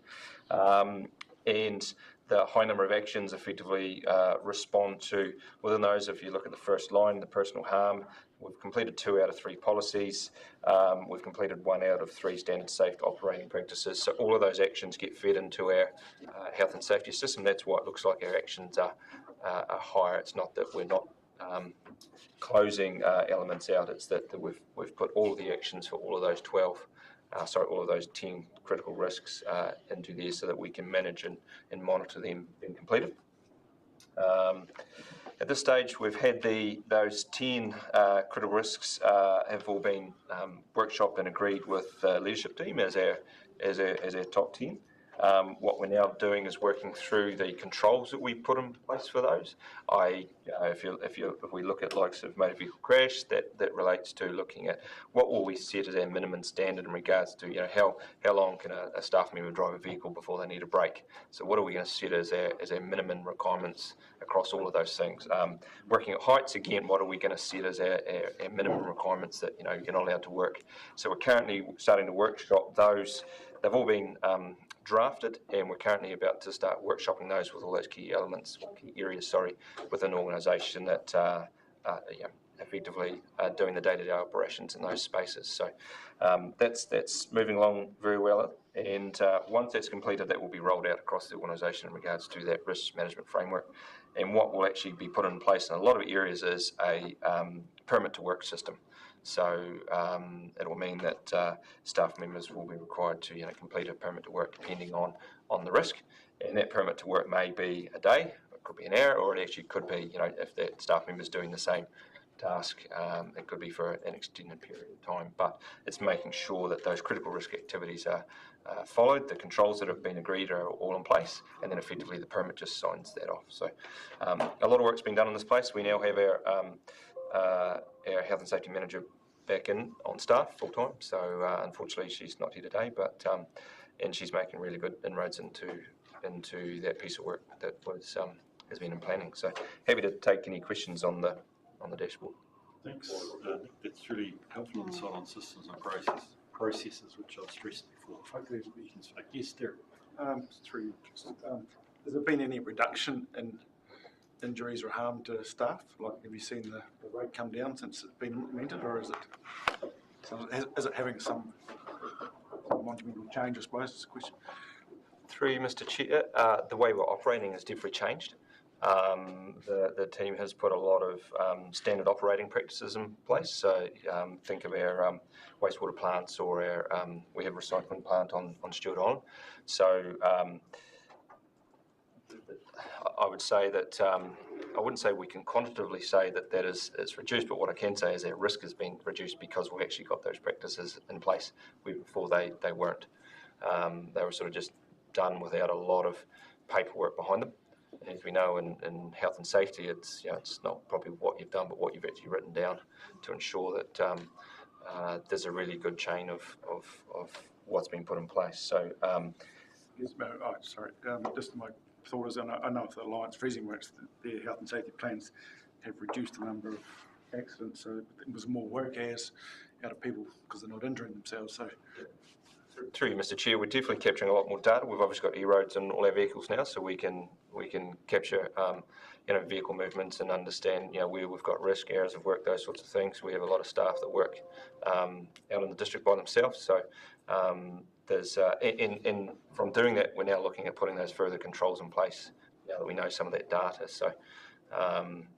And the high number of actions effectively respond to, within those, if you look at the first line, the personal harm, we've completed 2 out of 3 policies. We've completed 1 out of 3 standard safe operating practices. So all of those actions get fed into our health and safety system. That's why it looks like our actions are higher. It's not that we're not closing elements out. It's that we've put all of the actions for all of those all of those 10 critical risks into there so that we can manage and monitor them being completed. At this stage, we've had those 10 critical risks have all been workshopped and agreed with the leadership team as our top 10. What we're now doing is working through the controls that we put in place for those. If we look at likes of motor vehicle crash, that relates to looking at what will we set as our minimum standard in regards to how long can a staff member drive a vehicle before they need a break. So what are we going to set as our minimum requirements across all of those things? Working at heights, again, what are we going to set as our minimum requirements that you're not allowed to work? So we're currently starting to workshop those. They've all been drafted, and we're currently about to start workshopping those with all those key elements, key areas, within the organisation that effectively doing the day-to-day operations in those spaces. So that's moving along very well, and once that's completed, that will be rolled out across the organisation in regards to that risk management framework. And what will actually be put in place in a lot of areas is a permit to work system. So it will mean that staff members will be required to complete a permit to work depending on the risk, and that permit to work may be a day, it could be an hour, or it actually could be, if that staff member is doing the same task, it could be for an extended period of time. But it's making sure that those critical risk activities are followed, the controls that have been agreed are all in place, and then effectively the permit just signs that off. So a lot of work's been done in this place. We now have our health and safety manager back in on staff full time. So unfortunately she's not here today, but and she's making really good inroads into that piece of work that was has been in planning. So happy to take any questions on the dashboard. Thanks. That's really helpful insight on systems and processes, which I've stressed before. Hopefully we can say yes, there. It's really interesting. Has there been any reduction in injuries or harm to staff? Like, have you seen the rate come down since it's been implemented, or is it having some monumental change, I suppose, is the question? Through Mr. Chair, the way we're operating has definitely changed. The team has put a lot of standard operating practices in place. So think of our wastewater plants, or our we have a recycling plant on Stewart Island. So I would say that I wouldn't say we can quantitatively say that it's reduced, but what I can say is that risk has been reduced because we've actually got those practices in place. Before they weren't. They were sort of just done without a lot of paperwork behind them. As we know in health and safety, it's not probably what you've done, but what you've actually written down to ensure that there's a really good chain of what's been put in place. So, just my thought is, I know with the Alliance Freezing Works, their health and safety plans have reduced the number of accidents, so it was more work hours out of people because they're not injuring themselves. So. Through you, Mr. Chair, we're definitely capturing a lot more data. We've obviously got e-roads in all our vehicles now, so we can capture vehicle movements and understand where we've got risk, areas of work, those sorts of things. We have a lot of staff that work out in the district by themselves. So there's and from doing that, we're now looking at putting those further controls in place now that we know some of that data. So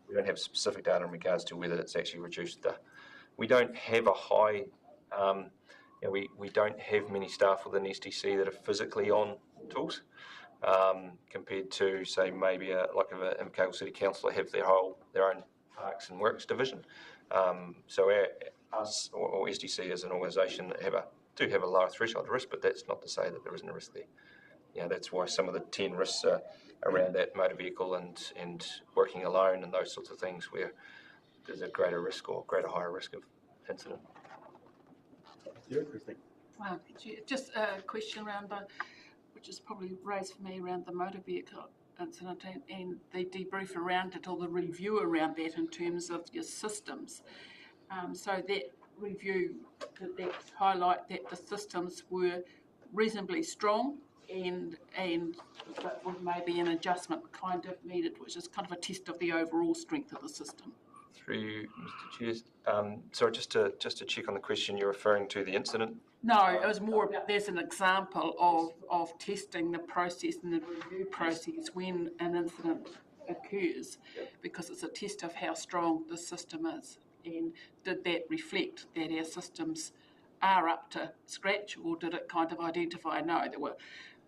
we don't have specific data in regards to whether it's actually reduced we don't have a high. We don't have many staff within SDC that are physically on tools, compared to, say, maybe like a Invercargill City Council have their own parks and works division. So us or SDC as an organisation do have a lower threshold risk, but that's not to say that there isn't a risk there. That's why some of the 10 risks are around that motor vehicle and working alone and those sorts of things where there's a greater risk or higher risk of incident. Wow, just a question around which is probably raised for me around the motor vehicle incident and the debrief around it, or the review around that in terms of your systems. So that review, that highlight that the systems were reasonably strong and but with maybe an adjustment kind of needed, which is kind of a test of the overall strength of the system. Through Mr. Chair, sorry, just to check on the question, you're referring to the incident? No, it was more about, there's an example of testing the process and the review process when an incident occurs, because it's a test of how strong the system is. And did that reflect that our systems are up to scratch, or did it kind of identify, no, there were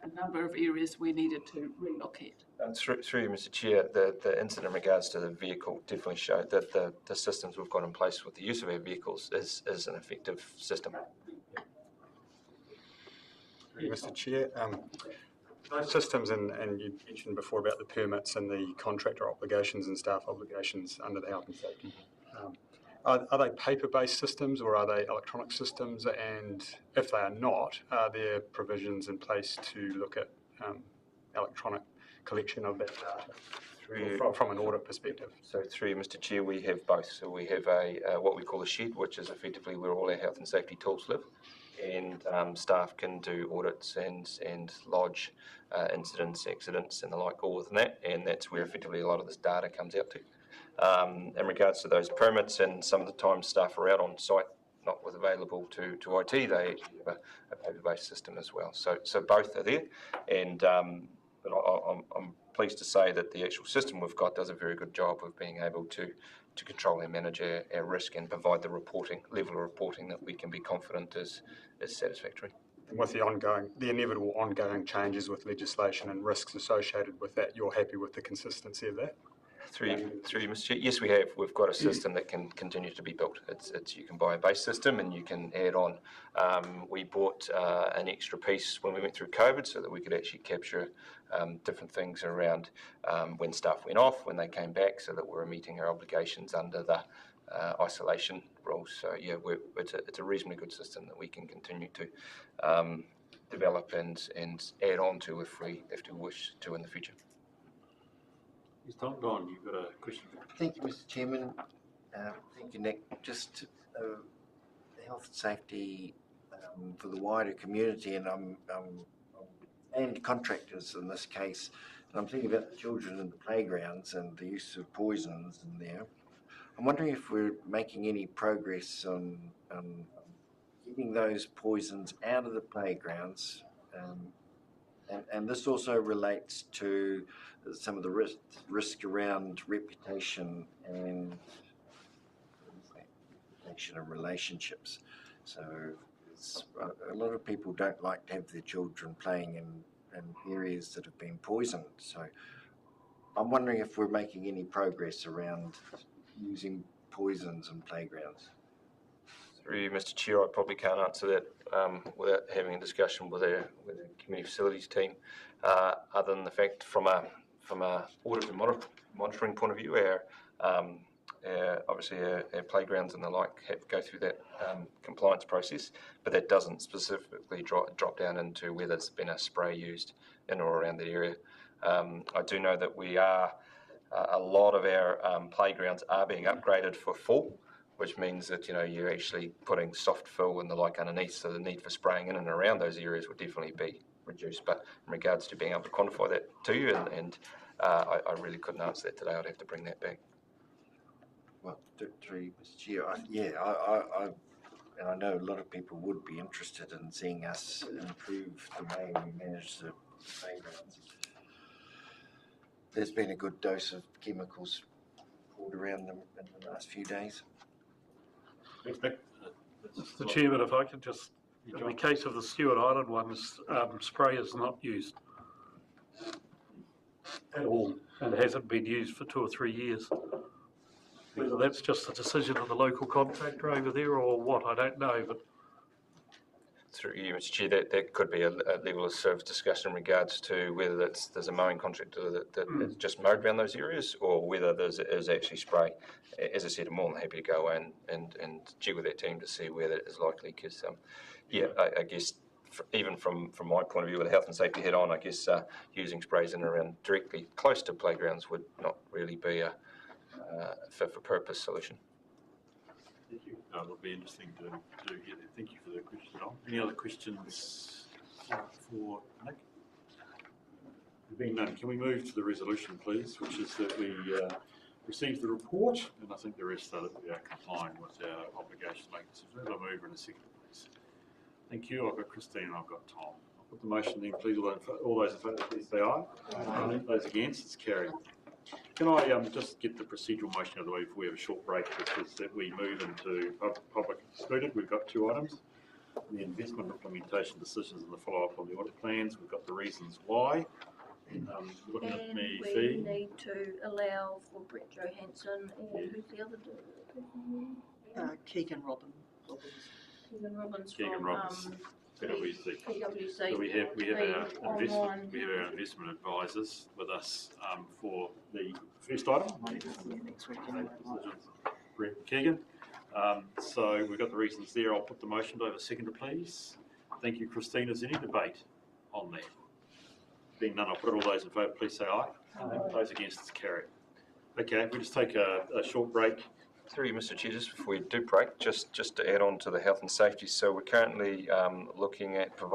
a number of areas we needed to relook at? Through you, Mr. Chair, the incident in regards to the vehicle definitely showed that the systems we've got in place with the use of our vehicles is an effective system. Mr. Chair, those systems, and you mentioned before about the permits and the contractor obligations and staff obligations under the health and safety. Are they paper-based systems or are they electronic systems? And if they are not, are there provisions in place to look at electronic collection of that data from an audit perspective? So through you, Mr. Chair, we have both. So we have what we call a shed, which is effectively where all our health and safety tools live, and staff can do audits and lodge incidents, accidents and the like all within that, and that's where effectively a lot of this data comes out to. In regards to those permits, and some of the time staff are out on site not available to IT, they actually have a paper-based system as well. So both are there, and but I'm pleased to say that the actual system we've got does a very good job of being able to control and manage our risk and provide the level of reporting that we can be confident is satisfactory. And with the inevitable ongoing changes with legislation and risks associated with that, you're happy with the consistency of that? Through you, Mr. Chair. Yes, we have. We've got a system that can continue to be built. It's you can buy a base system and you can add on. We bought an extra piece when we went through COVID so that we could actually capture different things around when staff went off, when they came back, so that we're meeting our obligations under the isolation rules. So yeah, it's a reasonably good system that we can continue to develop and add on to if we wish to in the future. Yes, Tom, Don, you've got a question. Thank you, Mr. Chairman. Thank you, Nick. Just health and safety for the wider community, and contractors in this case. And I'm thinking about the children in the playgrounds and the use of poisons in there. I'm wondering if we're making any progress on getting those poisons out of the playgrounds. And this also relates to some of the risk around reputation and relationships. So a lot of people don't like to have their children playing in areas that have been poisoned. So I'm wondering if we're making any progress around using poisons in playgrounds. Through you, Mr. Chair, I probably can't answer that without having a discussion with the community facilities team. Other than the fact, from a audit and monitoring point of view, obviously our playgrounds and the like go through that compliance process, but that doesn't specifically drop down into whether there's been a spray used in or around the area. I do know that a lot of our playgrounds are being upgraded for fall, which means that you're actually putting soft fill and the like underneath, so the need for spraying in and around those areas would definitely be reduced. But in regards to being able to quantify that to you, and I really couldn't answer that today. I'd have to bring that back. Well, through Mr. Chair, and I know a lot of people would be interested in seeing us improve the way we manage the playgrounds. There's been a good dose of chemicals poured around them in the last few days. Mr. Chairman, if I could just, in the case of the Stewart Island ones, spray is not used at all and hasn't been used for 2 or 3 years. Whether that's just a decision of the local contractor over there or what, I don't know. But through you, Mr. Chair, that could be a level of service discussion in regards to whether there's a mowing contractor that just mowed around those areas or whether there's actually spray. As I said, I'm more than happy to go and check with that team to see where that is likely because, I guess even from my point of view with the health and safety head on, I guess using sprays in and around directly close to playgrounds would not really be a fit for purpose solution. Thank you. It'll be interesting to hear that. Thank you for the question, John. Any other questions for Nick? There being none, can we move to the resolution, please, which is that we receive the report, and I think the rest are that we are complying with our obligation to make decisions. I'll move in a second, please. Thank you. I've got Christine and I've got Tom. I'll put the motion then, please. All those in favour, please say aye. Aye. Those against, it's carried. Can I just get the procedural motion out of the way before we have a short break, which is that we move into public excluded. We've got 2 items. The investment implementation decisions and the follow-up on the audit plans. We've got the reasons why. Looking at me, we need to allow for Brett Johansson and who's the other person? Keegan Robbins. Keegan Robbins Keegan from Robbins. PwC. PwC. So we have our investment advisors with us for the first item. Brett Keegan. So we've got the reasons there. I'll put the motion over. Seconder, please. Thank you, Christine. Is there any debate on that? Being none, I'll put all those in favour. Please say aye. Aye. Those against, it's carried. Okay, we just take a short break. Through you, Mr. Chair, just before we do break, just to add on to the health and safety. So we're currently looking at providing